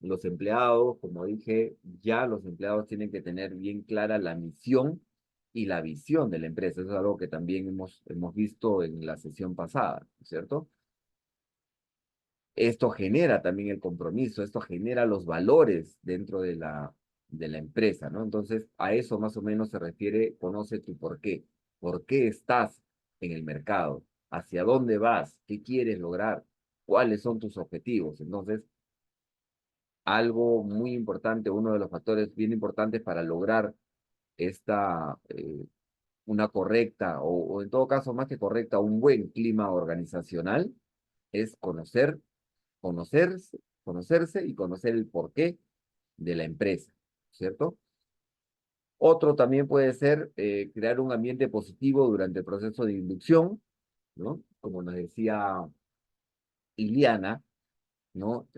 los empleados, como dije, ya los empleados tienen que tener bien clara la misión y la visión de la empresa. Eso es algo que también hemos visto en la sesión pasada, ¿cierto? Esto genera también el compromiso, esto genera los valores dentro de la empresa, ¿no? Entonces, a eso más o menos se refiere, conoce tu por qué estás en el mercado, hacia dónde vas, qué quieres lograr, cuáles son tus objetivos. Entonces, algo muy importante, uno de los factores bien importantes para lograr una correcta, o en todo caso, más que correcta, un buen clima organizacional, es conocerse y conocer el porqué de la empresa, ¿cierto? Otro también puede ser crear un ambiente positivo durante el proceso de inducción, ¿no? Como nos decía Iliana, ¿no?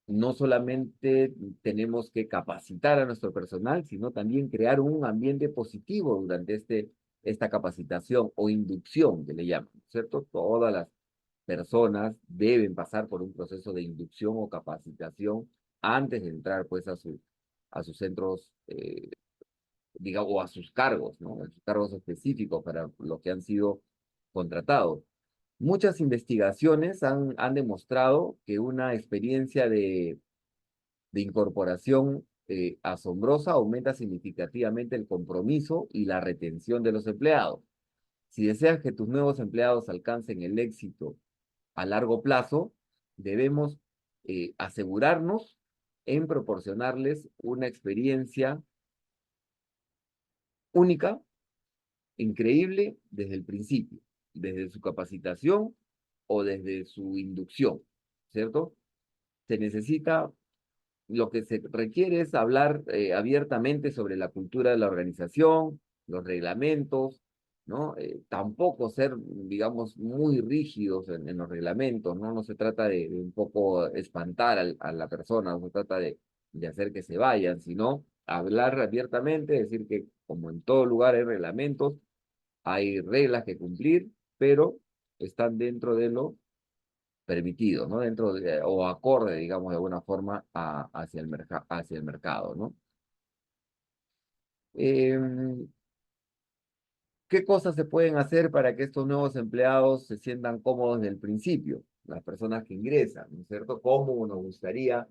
No solamente tenemos que capacitar a nuestro personal, sino también crear un ambiente positivo durante esta capacitación o inducción que le llaman, ¿cierto? Todas las personas deben pasar por un proceso de inducción o capacitación antes de entrar pues a sus centros, digamos, o a sus cargos, ¿no? A sus cargos específicos para los que han sido contratados. Muchas investigaciones han demostrado que una experiencia de incorporación asombrosa aumenta significativamente el compromiso y la retención de los empleados. Si deseas que tus nuevos empleados alcancen el éxito a largo plazo, debemos asegurarnos en proporcionarles una experiencia única, increíble desde el principio, desde su capacitación o desde su inducción, ¿cierto? Se necesita, lo que se requiere es hablar abiertamente sobre la cultura de la organización, los reglamentos, ¿no? Tampoco ser, digamos, muy rígidos en los reglamentos, ¿no? No se trata de un poco espantar a la persona, no se trata de hacer que se vayan, sino hablar abiertamente, decir que como en todo lugar hay reglamentos, hay reglas que cumplir, pero están dentro de lo permitido, ¿no? Dentro de, o acorde, digamos, de alguna forma hacia el mercado, ¿no? Em, ¿Qué cosas se pueden hacer para que estos nuevos empleados se sientan cómodos desde el principio? Las personas que ingresan, ¿no es cierto? ¿Cómo nos gustaría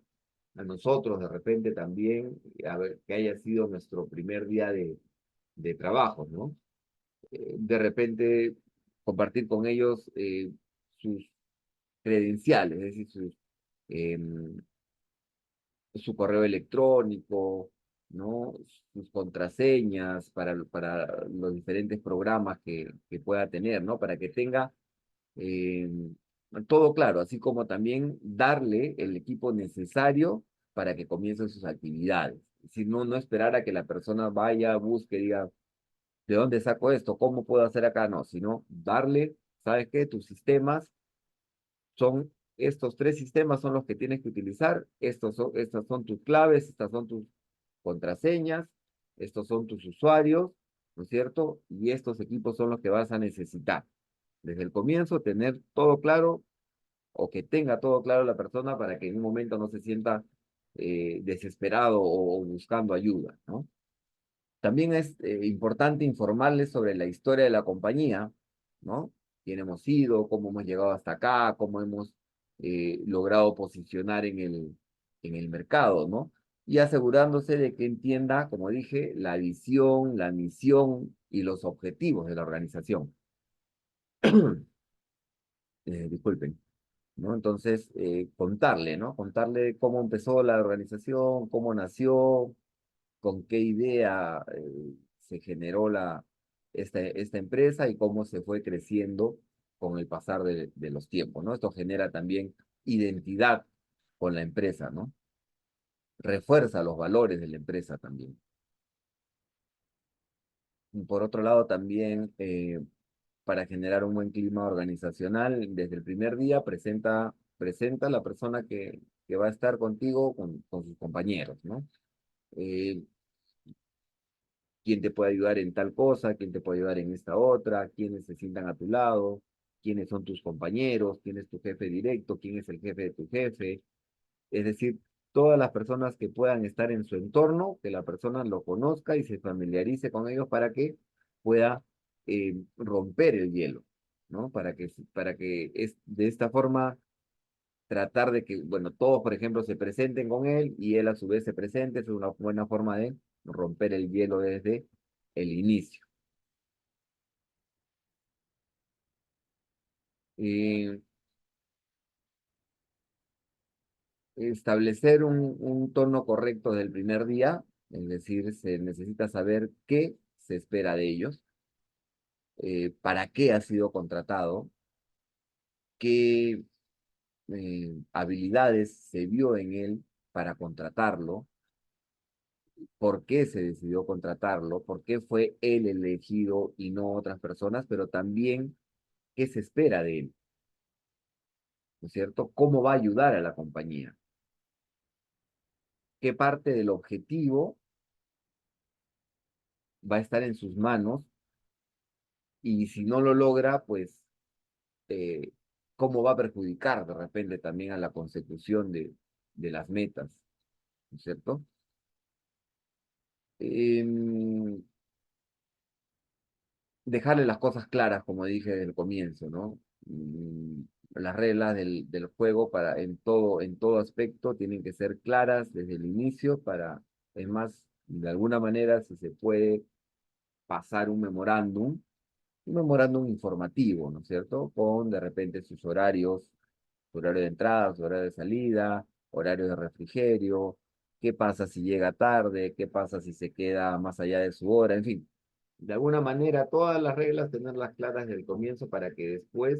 a nosotros de repente también, a ver, que haya sido nuestro primer día de trabajo, ¿no? De repente compartir con ellos sus credenciales, es decir, em, su correo electrónico, ¿no? Sus contraseñas para los diferentes programas que pueda tener, ¿no? Para que tenga eh, todo claro, así como también darle el equipo necesario para que comiencen sus actividades. Si no, no esperar a que la persona vaya, busque, diga, ¿de dónde saco esto? ¿Cómo puedo hacer acá? No, sino darle, ¿sabes qué? Tus sistemas son estos tres sistemas son los que tienes que utilizar. Estas son tus claves, estas son tus contraseñas, estos son tus usuarios, ¿no es cierto? Y estos equipos son los que vas a necesitar. Desde el comienzo, tener todo claro o que tenga todo claro la persona para que en un momento no se sienta desesperado o buscando ayuda, ¿no? También es importante informarles sobre la historia de la compañía, ¿no? Quién hemos sido, cómo hemos llegado hasta acá, cómo hemos logrado posicionar en el mercado, ¿no? Y asegurándose de que entienda, como dije, la visión, la misión y los objetivos de la organización. Disculpen, ¿no? Entonces, contarle, ¿no? Contarle cómo empezó la organización, cómo nació, con qué idea se generó esta empresa y cómo se fue creciendo con el pasar de los tiempos, ¿no? Esto genera también identidad con la empresa, ¿no? Refuerza los valores de la empresa también. Y por otro lado, también para generar un buen clima organizacional, desde el primer día presenta a la persona que va a estar contigo con sus compañeros, ¿no? Eh, quién te puede ayudar en tal cosa, quién te puede ayudar en esta otra, quiénes se sientan a tu lado, quiénes son tus compañeros, quién es tu jefe directo, quién es el jefe de tu jefe. Es decir, todas las personas que puedan estar en su entorno, que la persona lo conozca y se familiarice con ellos para que pueda romper el hielo, ¿no? Para que de esta forma tratar de que, bueno, todos, por ejemplo, se presenten con él y él a su vez se presente. Es una buena forma de romper el hielo desde el inicio. Eh, Establecer un tono correcto del primer día, es decir, se necesita saber qué se espera de ellos, para qué ha sido contratado, qué habilidades se vio en él para contratarlo, por qué se decidió contratarlo, por qué fue él elegido y no otras personas, pero también qué se espera de él, ¿no es cierto? ¿Cómo va a ayudar a la compañía? ¿Qué parte del objetivo va a estar en sus manos? Y si no lo logra, pues, eh, ¿cómo va a perjudicar de repente también a la consecución de las metas? ¿No es cierto? Em, Dejarle las cosas claras, como dije desde el comienzo, ¿no? Las reglas del juego en todo aspecto tienen que ser claras desde el inicio es más, de alguna manera, si se puede pasar un memorándum, un memorándum informativo, ¿no es cierto? Con de repente sus horarios, su horario de entrada, su horario de salida, horario de refrigerio, qué pasa si llega tarde, qué pasa si se queda más allá de su hora, en fin. De alguna manera, todas las reglas tenerlas claras desde el comienzo para que después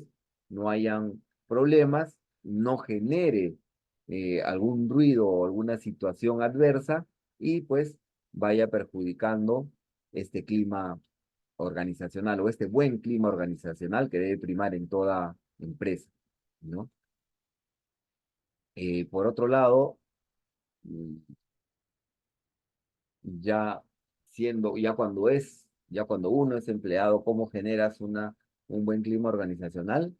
no hayan problemas, no genere algún ruido o alguna situación adversa y pues vaya perjudicando este clima organizacional o este buen clima organizacional que debe primar en toda empresa, ¿no? Por otro lado, mm, ya ya cuando uno es empleado, ¿cómo generas un buen clima organizacional?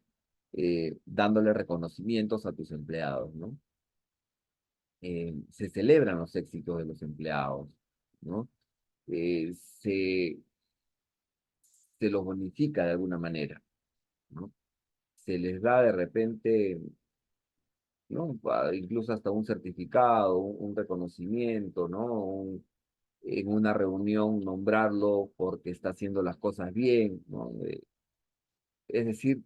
Dándole reconocimientos a tus empleados, ¿no? Se celebran los éxitos de los empleados, ¿no? Eh, se, se los bonifica de alguna manera, ¿no? Se les da de repente, ¿no? Incluso hasta un certificado, un reconocimiento, ¿no? En una reunión nombrarlo porque está haciendo las cosas bien, ¿no? Es decir,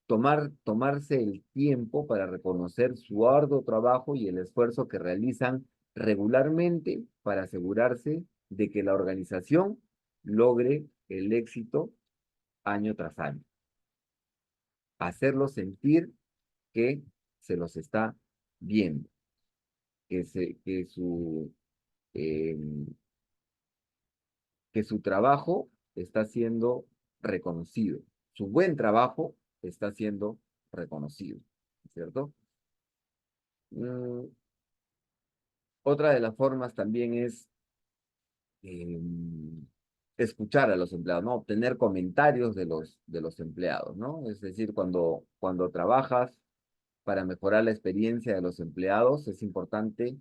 tomarse el tiempo para reconocer su arduo trabajo y el esfuerzo que realizan regularmente para asegurarse de que la organización logre el éxito año tras año. Hacerlos sentir que se los está viendo, que eh, que su trabajo está siendo reconocido, su buen trabajo está siendo reconocido, ¿cierto? Mm, Otra de las formas también es eh, escuchar a los empleados, ¿no? Obtener comentarios de los empleados, ¿no? Es decir, cuando trabajas para mejorar la experiencia de los empleados, es importante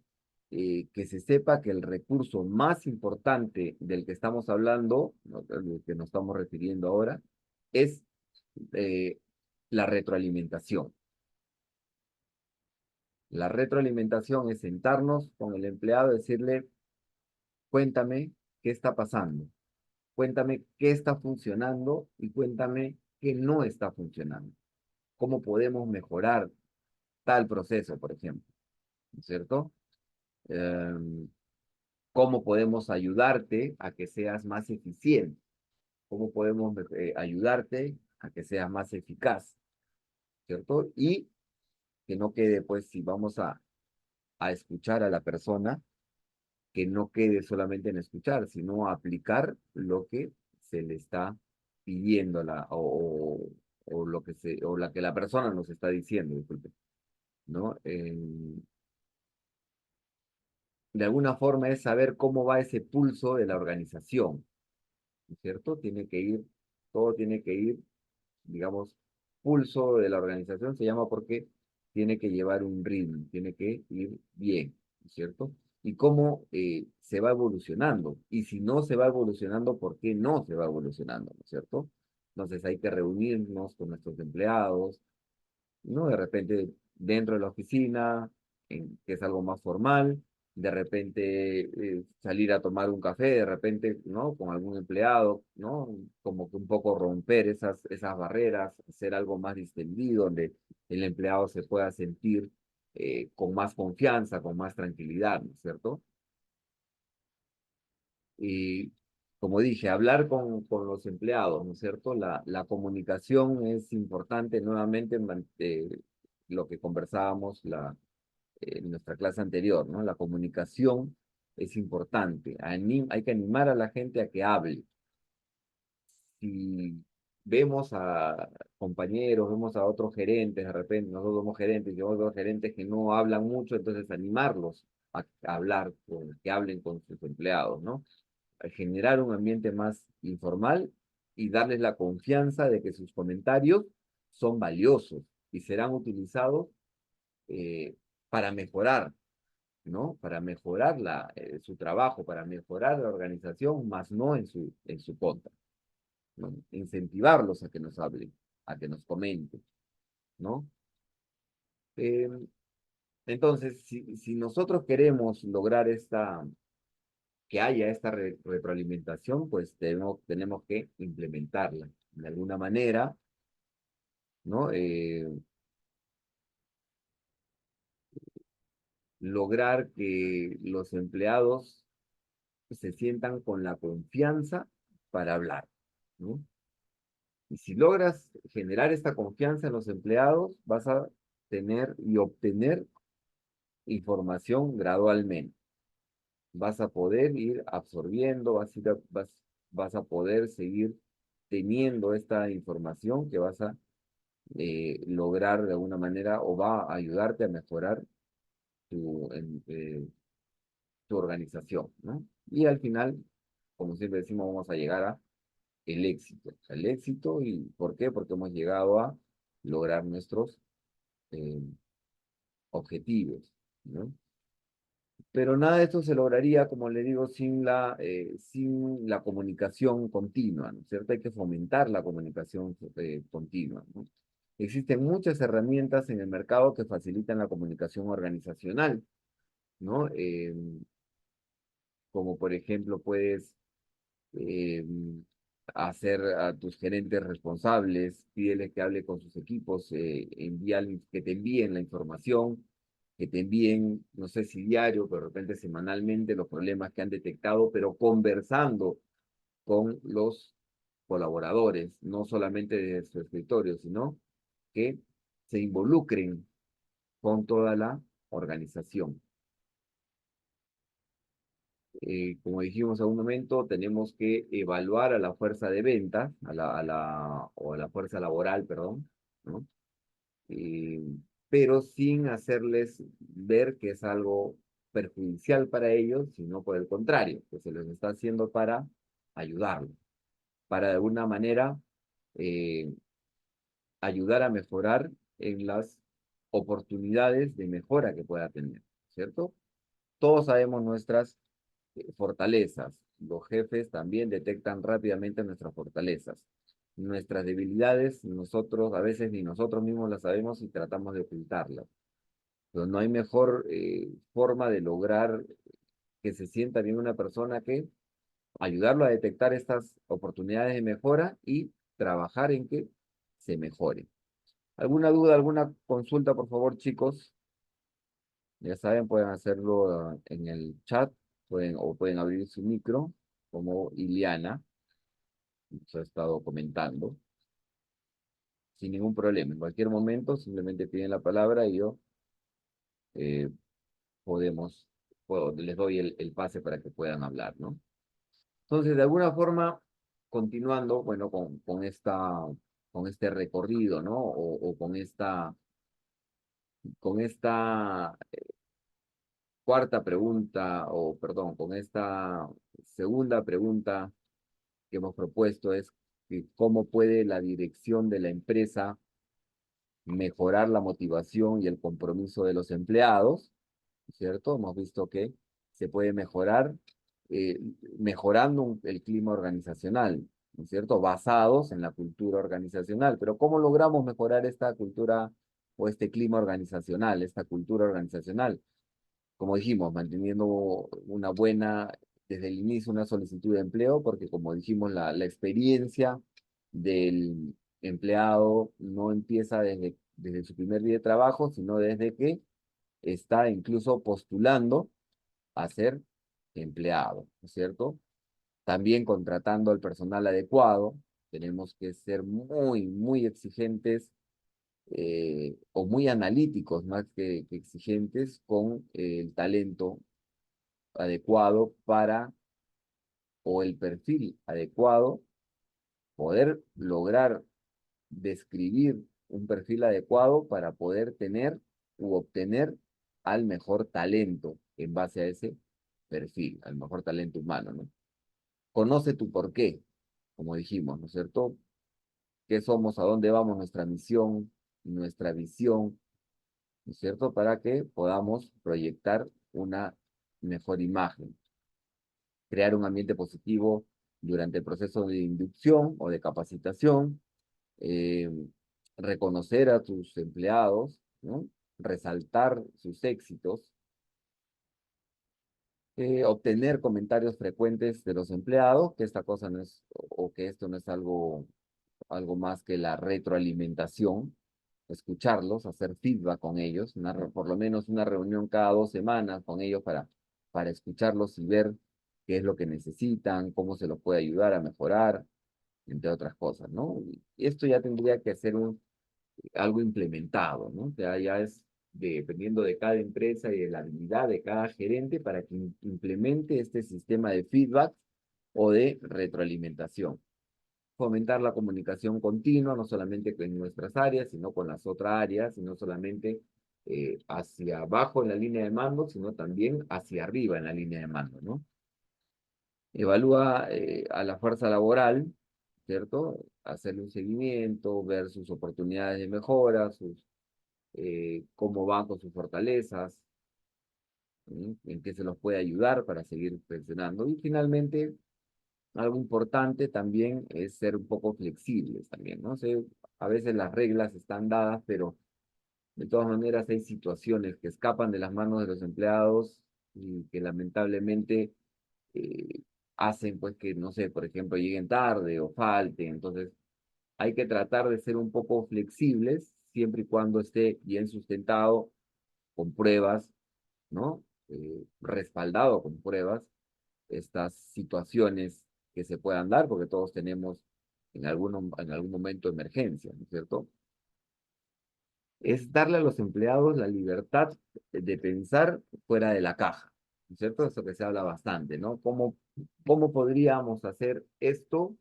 que se sepa que el recurso más importante del que estamos hablando, ¿no? Del que nos estamos refiriendo ahora, es eh, la retroalimentación. La retroalimentación es sentarnos con el empleado y decirle, cuéntame qué está pasando, cuéntame qué está funcionando y cuéntame qué no está funcionando. ¿Cómo podemos mejorar tal proceso, por ejemplo? ¿No es cierto? Em, ¿Cómo podemos ayudarte a que seas más eficiente? ¿Cómo podemos ayudarte a que seas más eficaz? ¿Cierto? Y que no quede, pues, si vamos a escuchar a la persona, que no quede solamente en escuchar, sino aplicar lo que se le está pidiendo o lo que o la que la persona nos está diciendo, disculpe, ¿no? De alguna forma es saber cómo va ese pulso de la organización, ¿no es cierto? Todo tiene que ir, digamos, pulso de la organización se llama porque tiene que llevar un ritmo, tiene que ir bien, ¿no es cierto? Y cómo se va evolucionando. Y si no se va evolucionando, ¿por qué no se va evolucionando? ¿No es cierto? Entonces hay que reunirnos con nuestros empleados, ¿no? De repente dentro de la oficina, que es algo más formal, de repente salir a tomar un café, de repente, ¿no? Con algún empleado, ¿no? Como que un poco romper esas barreras, hacer algo más distendido, donde el empleado se pueda sentir con más confianza, con más tranquilidad, ¿no es cierto? Y como dije, hablar con los empleados, ¿no es cierto? La comunicación es importante nuevamente, lo que conversábamos en nuestra clase anterior, ¿no? La comunicación es importante. Hay que animar a la gente a que hable. Si vemos a compañeros, vemos a otros gerentes, de repente nosotros somos gerentes y vemos a otros gerentes que no hablan mucho, entonces animarlos a hablar, que hablen con sus empleados, ¿no? A generar un ambiente más informal y darles la confianza de que sus comentarios son valiosos y serán utilizados eh, para mejorar, ¿no? Para mejorar su trabajo, para mejorar la organización, más no en su contra, ¿no? Incentivarlos a que nos hablen, a que nos comenten, ¿no? Eh, entonces, si nosotros queremos lograr que haya esta retroalimentación, pues tenemos que implementarla, de alguna manera, ¿no? Lograr que los empleados se sientan con la confianza para hablar, ¿no? Y si logras generar esta confianza en los empleados, vas a tener y obtener información gradualmente. Vas a poder ir absorbiendo, vas a poder seguir teniendo esta información que vas a lograr de alguna manera o va a ayudarte a mejorar tu organización, ¿no? Y al final, como siempre decimos, vamos a llegar a el éxito. El éxito, ¿y por qué? Porque hemos llegado a lograr nuestros eh, objetivos, ¿no? Pero nada de esto se lograría, como le digo, sin la comunicación continua, ¿no es cierto? Hay que fomentar la comunicación continua, ¿no? Existen muchas herramientas en el mercado que facilitan la comunicación organizacional, ¿no? Como por ejemplo puedes eh, hacer a tus gerentes responsables, pídeles que hable con sus equipos, que te envíen la información, que te envíen, no sé si diario, pero de repente semanalmente, los problemas que han detectado, pero conversando con los colaboradores, no solamente de su escritorio, sino que se involucren con toda la organización. Como dijimos hace un momento, tenemos que evaluar a la fuerza de ventas, o a la fuerza laboral, perdón, ¿no? Eh, pero sin hacerles ver que es algo perjudicial para ellos, sino por el contrario, que se les está haciendo para ayudarlos, para de alguna manera eh, ayudar a mejorar en las oportunidades de mejora que pueda tener, ¿cierto? Todos sabemos nuestras fortalezas. Los jefes también detectan rápidamente nuestras fortalezas. Nuestras debilidades, nosotros a veces ni nosotros mismos las sabemos y tratamos de ocultarlas. Pero no hay mejor forma de lograr que se sienta bien una persona que ayudarlo a detectar estas oportunidades de mejora y trabajar en que se mejore. ¿Alguna duda, alguna consulta, por favor, chicos? Ya saben, pueden hacerlo en el chat, pueden abrir su micro, como Iliana nos ha estado comentando, sin ningún problema. En cualquier momento, simplemente piden la palabra y yo eh, podemos, les doy el pase para que puedan hablar, ¿no? Entonces, de alguna forma, continuando, bueno, con este recorrido, ¿no? O con esta cuarta pregunta, o perdón, con esta segunda pregunta que hemos propuesto es que cómo puede la dirección de la empresa mejorar la motivación y el compromiso de los empleados, ¿cierto? Hemos visto que se puede mejorar eh, mejorando el clima organizacional, ¿no es cierto? Basados en la cultura organizacional. Pero ¿cómo logramos mejorar esta cultura o este clima organizacional, esta cultura organizacional? Como dijimos, manteniendo una buena, desde el inicio, una solicitud de empleo, porque como dijimos, la experiencia del empleado no empieza desde su primer día de trabajo, sino desde que está incluso postulando a ser empleado, ¿no es cierto? También contratando al personal adecuado, tenemos que ser muy, muy exigentes o muy analíticos más que exigentes con el talento adecuado o el perfil adecuado, poder lograr describir un perfil adecuado para poder tener u obtener al mejor talento en base a ese perfil, al mejor talento humano, ¿no? Conoce tu porqué, como dijimos, ¿no es cierto? ¿Qué somos? ¿A dónde vamos? Nuestra misión, nuestra visión, ¿no es cierto? Para que podamos proyectar una mejor imagen, crear un ambiente positivo durante el proceso de inducción o de capacitación, eh, reconocer a tus empleados, ¿no? Resaltar sus éxitos, obtener comentarios frecuentes de los empleados, que esta cosa no es, o que esto no es algo algo más que la retroalimentación, escucharlos, hacer feedback con ellos, por lo menos una reunión cada 2 semanas con ellos para escucharlos y ver qué es lo que necesitan, cómo se los puede ayudar a mejorar, entre otras cosas, ¿no? Y esto ya tendría que ser algo implementado, ¿no? O sea, ya es dependiendo de cada empresa y de la habilidad de cada gerente para que implemente este sistema de feedback o de retroalimentación. Fomentar la comunicación continua, no solamente en nuestras áreas, sino con las otras áreas, y no solamente hacia abajo en la línea de mando, sino también hacia arriba en la línea de mando, ¿no? Evalúa a la fuerza laboral, ¿cierto? Hacerle un seguimiento, ver sus oportunidades de mejora, cómo van con sus fortalezas, ¿sí? En qué se los puede ayudar para seguir presionando. Y finalmente, algo importante también es ser un poco flexibles también, ¿no? Sé, a veces las reglas están dadas, pero de todas maneras hay situaciones que escapan de las manos de los empleados y que lamentablemente eh, hacen pues que, no sé, por ejemplo, lleguen tarde o falten. Entonces, hay que tratar de ser un poco flexibles siempre y cuando esté bien sustentado con pruebas, ¿no? Respaldado con pruebas estas situaciones que se puedan dar, porque todos tenemos en algún momento emergencia, ¿no es cierto? Es darle a los empleados la libertad de pensar fuera de la caja, ¿no es cierto? Eso que se habla bastante, ¿no? ¿Cómo podríamos hacer esto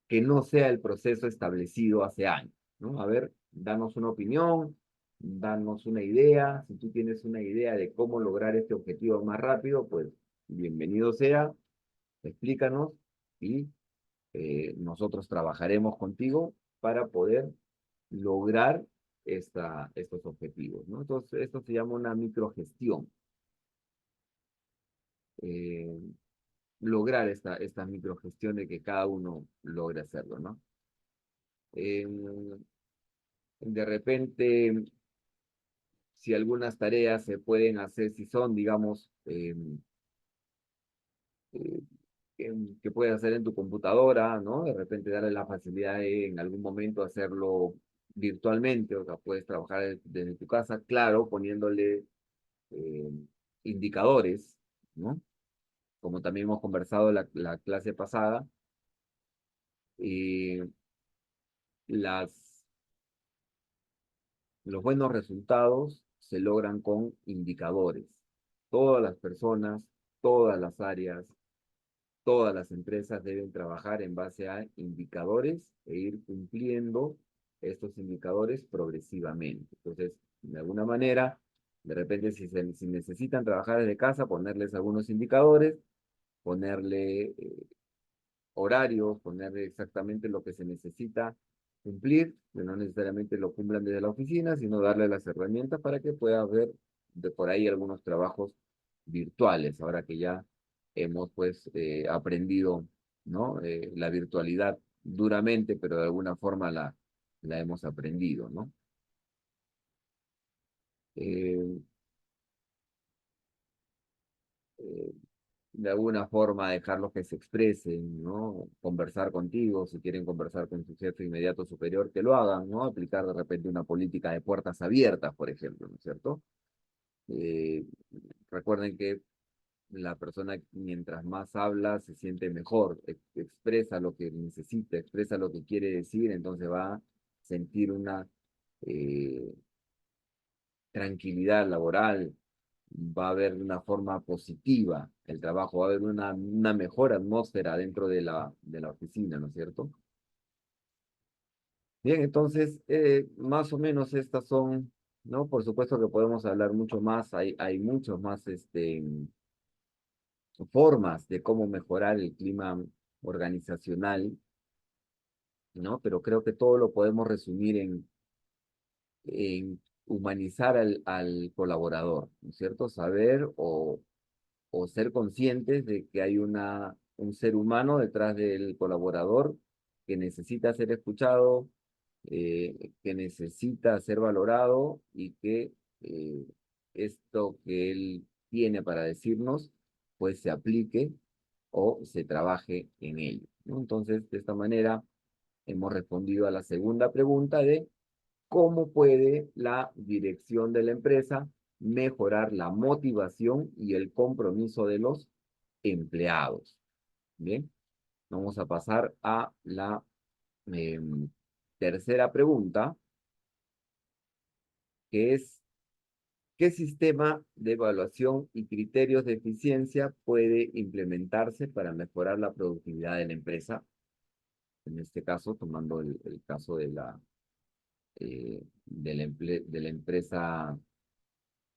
que no sea el proceso establecido hace años, ¿no? A ver, danos una opinión, danos una idea. Si tú tienes una idea de cómo lograr este objetivo más rápido, pues bienvenido sea, explícanos y nosotros trabajaremos contigo para poder lograr estos objetivos, ¿no? Entonces, esto se llama una microgestión. Eh, Lograr esta microgestión de que cada uno logre hacerlo, ¿no? Eh, de repente, si algunas tareas se pueden hacer, si son, digamos, eh, que puedes hacer en tu computadora, ¿no? De repente darle la facilidad de en algún momento hacerlo virtualmente, o sea, puedes trabajar desde tu casa, claro, poniéndole eh, indicadores, ¿no? Como también hemos conversado la clase pasada, y las, los buenos resultados se logran con indicadores. Todas las personas, todas las áreas, todas las empresas deben trabajar en base a indicadores e ir cumpliendo estos indicadores progresivamente. Entonces, de alguna manera, de repente, si necesitan trabajar desde casa, ponerles algunos indicadores, ponerle horarios, ponerle exactamente lo que se necesita cumplir, que no necesariamente lo cumplan desde la oficina, sino darle las herramientas para que pueda haber de por ahí algunos trabajos virtuales, ahora que ya hemos pues aprendido, ¿no? La virtualidad duramente, pero de alguna forma la hemos aprendido, ¿no? Eh, eh, de alguna forma dejarlos que se expresen, ¿no? Conversar contigo, si quieren conversar con su jefe inmediato superior, que lo hagan, ¿no? Aplicar de repente una política de puertas abiertas, por ejemplo, ¿no es cierto? Eh, Recuerden que la persona mientras más habla se siente mejor, expresa lo que necesita, expresa lo que quiere decir, entonces va a sentir una eh, tranquilidad laboral, va a haber una forma positiva el trabajo, va a haber una mejor atmósfera dentro de la oficina, ¿no es cierto? Bien, entonces, más o menos estas son, ¿no? Por supuesto que podemos hablar mucho más, hay muchos más formas de cómo mejorar el clima organizacional, ¿no? Pero creo que todo lo podemos resumir en humanizar al colaborador, ¿no es cierto? Saber o ser conscientes de que hay un ser humano detrás del colaborador que necesita ser escuchado, que necesita ser valorado y que esto que él tiene para decirnos, pues se aplique o se trabaje en ello, ¿no? Entonces, de esta manera, hemos respondido a la segunda pregunta de cómo puede la dirección de la empresa mejorar la motivación y el compromiso de los empleados. Bien, vamos a pasar a la tercera pregunta, que es, ¿qué sistema de evaluación y criterios de eficiencia puede implementarse para mejorar la productividad de la empresa? En este caso, tomando el caso de la empresa,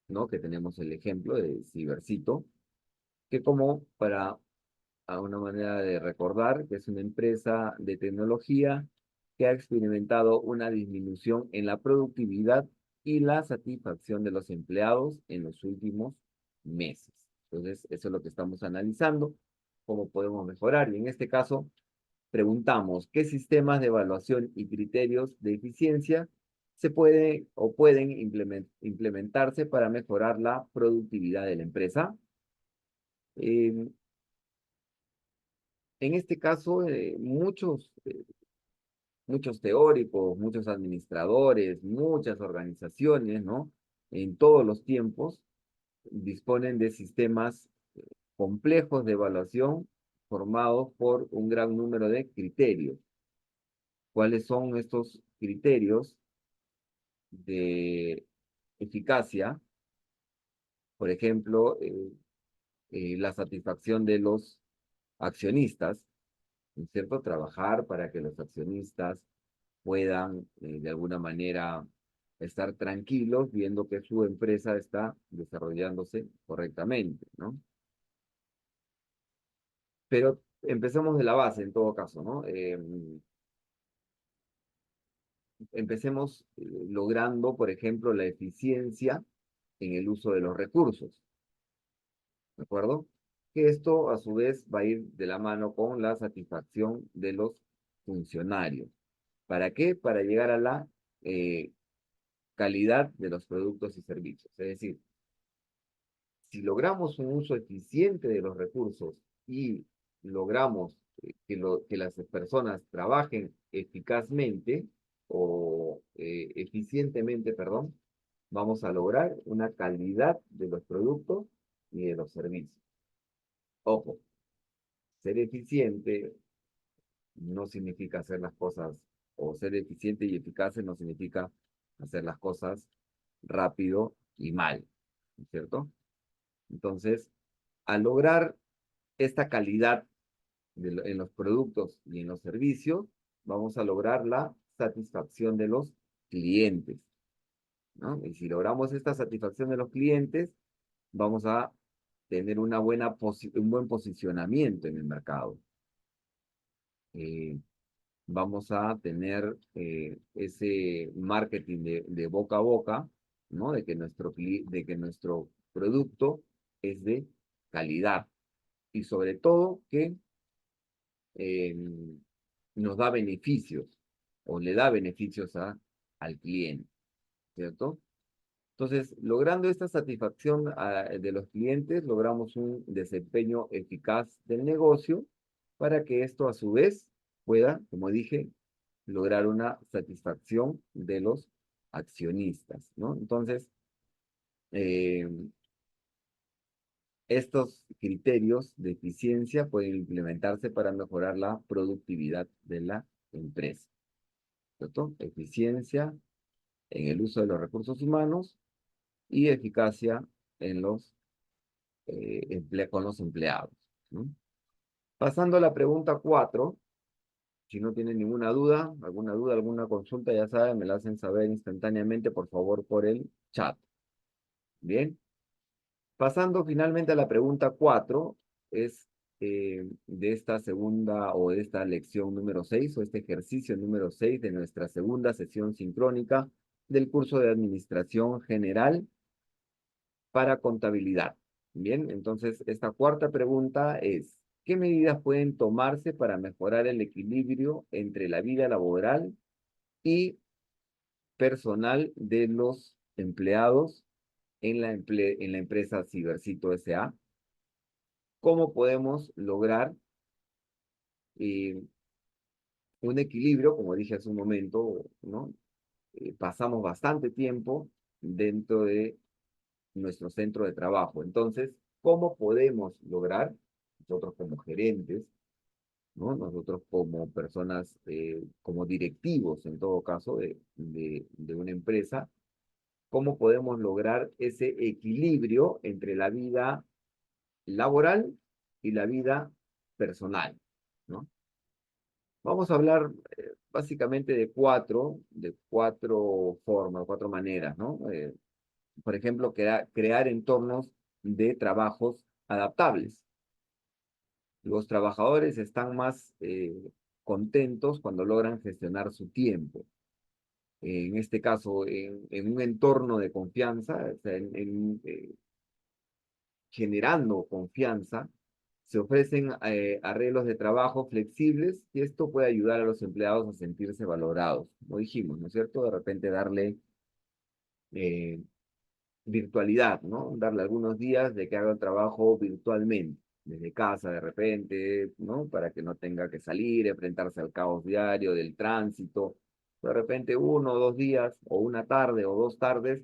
¿no? Que tenemos el ejemplo de Cibercito, que como para a una manera de recordar que es una empresa de tecnología que ha experimentado una disminución en la productividad y la satisfacción de los empleados en los últimos meses. Entonces, eso es lo que estamos analizando, cómo podemos mejorar. Y en este caso, preguntamos qué sistemas de evaluación y criterios de eficiencia se pueden o pueden implementarse para mejorar la productividad de la empresa. Eh, en este caso, muchos teóricos, muchos administradores, muchas organizaciones, ¿no? En todos los tiempos disponen de sistemas complejos de evaluación formados por un gran número de criterios. ¿Cuáles son estos criterios de eficacia? Por ejemplo, la satisfacción de los accionistas, ¿no es cierto? Trabajar para que los accionistas puedan de alguna manera estar tranquilos viendo que su empresa está desarrollándose correctamente, ¿no? Pero empecemos de la base en todo caso, ¿no? Empecemos logrando, por ejemplo, la eficiencia en el uso de los recursos, ¿de acuerdo? Que esto a su vez va a ir de la mano con la satisfacción de los funcionarios. ¿Para qué? Para llegar a la calidad de los productos y servicios. Es decir, si logramos un uso eficiente de los recursos y logramos que las personas trabajen eficazmente o eficientemente, perdón, vamos a lograr una calidad de los productos y de los servicios. Ojo, ser eficiente no significa hacer las cosas, o ser eficiente y eficaz no significa hacer las cosas rápido y mal, ¿no es cierto? Entonces, al lograr esta calidad en los productos y en los servicios, vamos a lograr la satisfacción de los clientes, ¿no? Y si logramos esta satisfacción de los clientes, vamos a tener un buen posicionamiento en el mercado. Vamos a tener ese marketing de boca a boca, ¿no? De que nuestro producto es de calidad y sobre todo que eh, nos da beneficios o le da beneficios al cliente, ¿cierto? Entonces, logrando esta satisfacción de los clientes, logramos un desempeño eficaz del negocio para que esto a su vez pueda, como dije, lograr una satisfacción de los accionistas, ¿no? Entonces, eh, estos criterios de eficiencia pueden implementarse para mejorar la productividad de la empresa, ¿cierto? Eficiencia en el uso de los recursos humanos y eficacia en con los empleados, ¿no? Pasando a la pregunta 4, si no tienen duda, alguna consulta, ya saben, me la hacen saber instantáneamente, por favor, por el chat. Bien. Pasando finalmente a la pregunta 4, es de esta segunda o de esta lección número 6 o este ejercicio número 6 de nuestra segunda sesión sincrónica del curso de Administración General para Contabilidad. Bien, entonces esta cuarta pregunta es, ¿qué medidas pueden tomarse para mejorar el equilibrio entre la vida laboral y personal de los empleados en la empresa Cibercito S.A.? ¿Cómo podemos lograr eh, un equilibrio, como dije hace un momento, ¿no? Pasamos bastante tiempo dentro de nuestro centro de trabajo. Entonces, ¿cómo podemos lograr, nosotros como gerentes, ¿no? Nosotros como personas, como directivos en todo caso de una empresa, cómo podemos lograr ese equilibrio entre la vida laboral y la vida personal, ¿no? Vamos a hablar básicamente de cuatro formas, cuatro maneras, ¿no? Por ejemplo, crear entornos de trabajos adaptables. Los trabajadores están más contentos cuando logran gestionar su tiempo. En este caso, en un entorno de confianza, o sea, generando confianza, se ofrecen arreglos de trabajo flexibles y esto puede ayudar a los empleados a sentirse valorados. Como dijimos, ¿no es cierto? De repente darle eh, virtualidad, ¿no? Darle algunos días de que haga el trabajo virtualmente, desde casa de repente, ¿no? Para que no tenga que salir, enfrentarse al caos diario del tránsito. De repente 1 o 2 días, o una tarde o 2 tardes,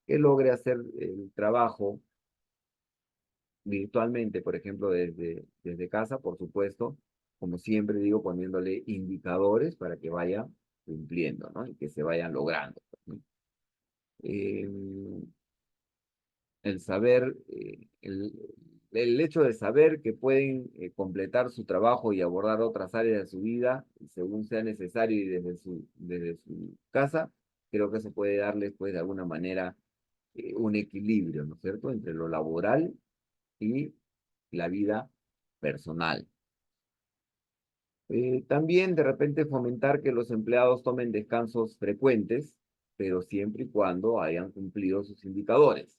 que logre hacer el trabajo virtualmente, por ejemplo, desde casa, por supuesto, como siempre digo, poniéndole indicadores para que vaya cumpliendo, ¿no? Y que se vayan logrando, ¿no? Eh, el saber, el hecho de saber que pueden completar su trabajo y abordar otras áreas de su vida según sea necesario y desde su casa, creo que eso puede darles, pues, de alguna manera, un equilibrio, ¿no es cierto?, entre lo laboral y la vida personal. También de repente fomentar que los empleados tomen descansos frecuentes, pero siempre y cuando hayan cumplido sus indicadores,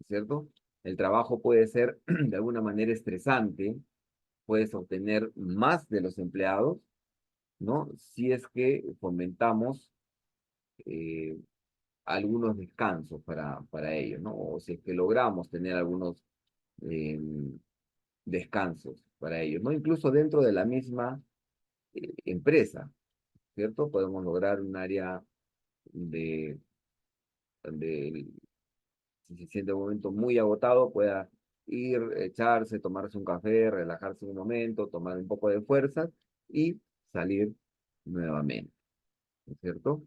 ¿cierto? El trabajo puede ser de alguna manera estresante, puedes obtener más de los empleados, ¿no? Si es que fomentamos eh, algunos descansos para ellos, ¿no? O si es que logramos tener algunos eh, descansos para ellos, ¿no? Incluso dentro de la misma empresa, ¿cierto? Podemos lograr un área de, donde si se siente un momento muy agotado, pueda ir, echarse, tomarse un café, relajarse un momento, tomar un poco de fuerza y salir nuevamente, ¿no es cierto?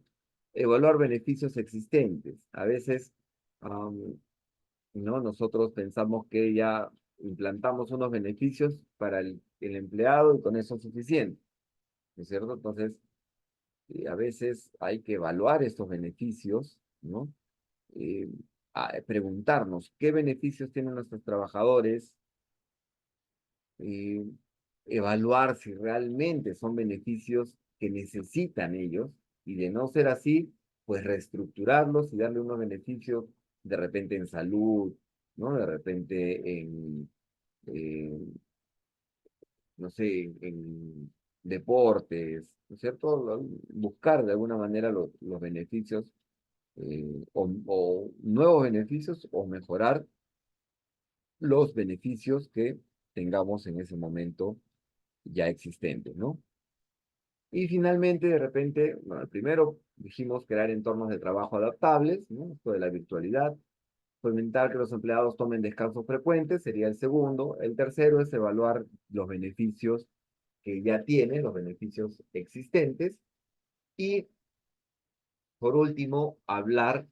Evaluar beneficios existentes. A veces, ¿no? Nosotros pensamos que ya implantamos unos beneficios para el empleado y con eso es suficiente, ¿no es cierto? Entonces, a veces hay que evaluar estos beneficios, ¿no? Eh, preguntarnos qué beneficios tienen nuestros trabajadores, eh, evaluar si realmente son beneficios que necesitan ellos, y de no ser así, pues reestructurarlos y darle unos beneficios de repente en salud, ¿no? De repente eh, no sé, en deportes, ¿no es cierto? Buscar de alguna manera los beneficios o nuevos beneficios o mejorar los beneficios que tengamos en ese momento ya existentes, ¿no? Y finalmente, de repente, bueno, primero dijimos crear entornos de trabajo adaptables, ¿no? Esto de la virtualidad. Fomentar que los empleados tomen descansos frecuentes sería el segundo. El tercero es evaluar los beneficios que ya tienen, los beneficios existentes. Y por último, hablar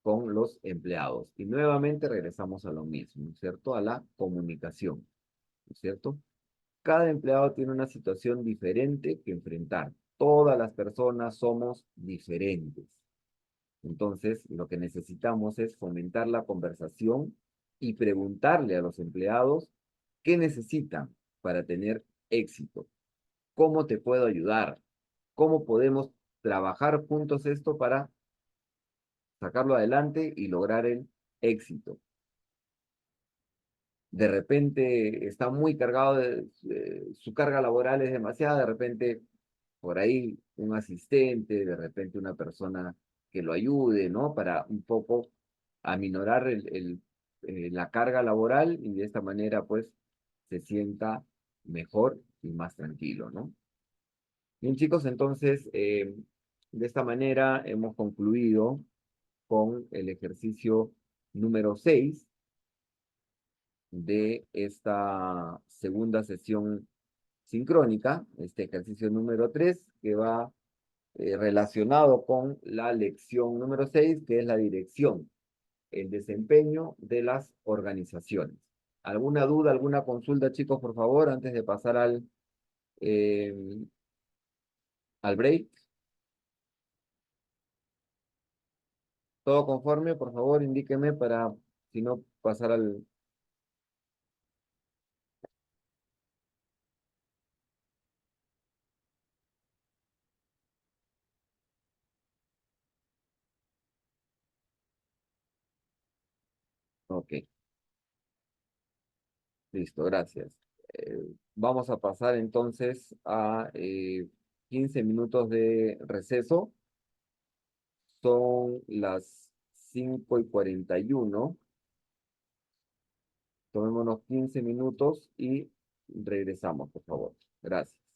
con los empleados. Y nuevamente regresamos a lo mismo, ¿no es cierto? A la comunicación, ¿no es cierto? Cada empleado tiene una situación diferente que enfrentar. Todas las personas somos diferentes. Entonces, lo que necesitamos es fomentar la conversación y preguntarle a los empleados qué necesitan para tener éxito, cómo te puedo ayudar, cómo podemos trabajar juntos esto para sacarlo adelante y lograr el éxito. De repente está muy cargado su carga laboral es demasiada, de repente por ahí un asistente, de repente una persona que lo ayude, ¿no? Para un poco aminorar la carga laboral y de esta manera pues se sienta mejor y más tranquilo, ¿no? Bien, chicos, entonces, de esta manera hemos concluido con el ejercicio número 6 de esta segunda sesión sincrónica, este ejercicio número 3 que va relacionado con la lección número 6 que es la dirección, el desempeño de las organizaciones. ¿Alguna duda, alguna consulta, chicos, por favor, antes de pasar eh, al break? ¿Todo conforme? Por favor, indíqueme para, si no, pasar al... Ok, listo, gracias. Vamos a pasar entonces a 15 minutos de receso. Son las 5:41. Tomémonos 15 minutos y regresamos, por favor. Gracias.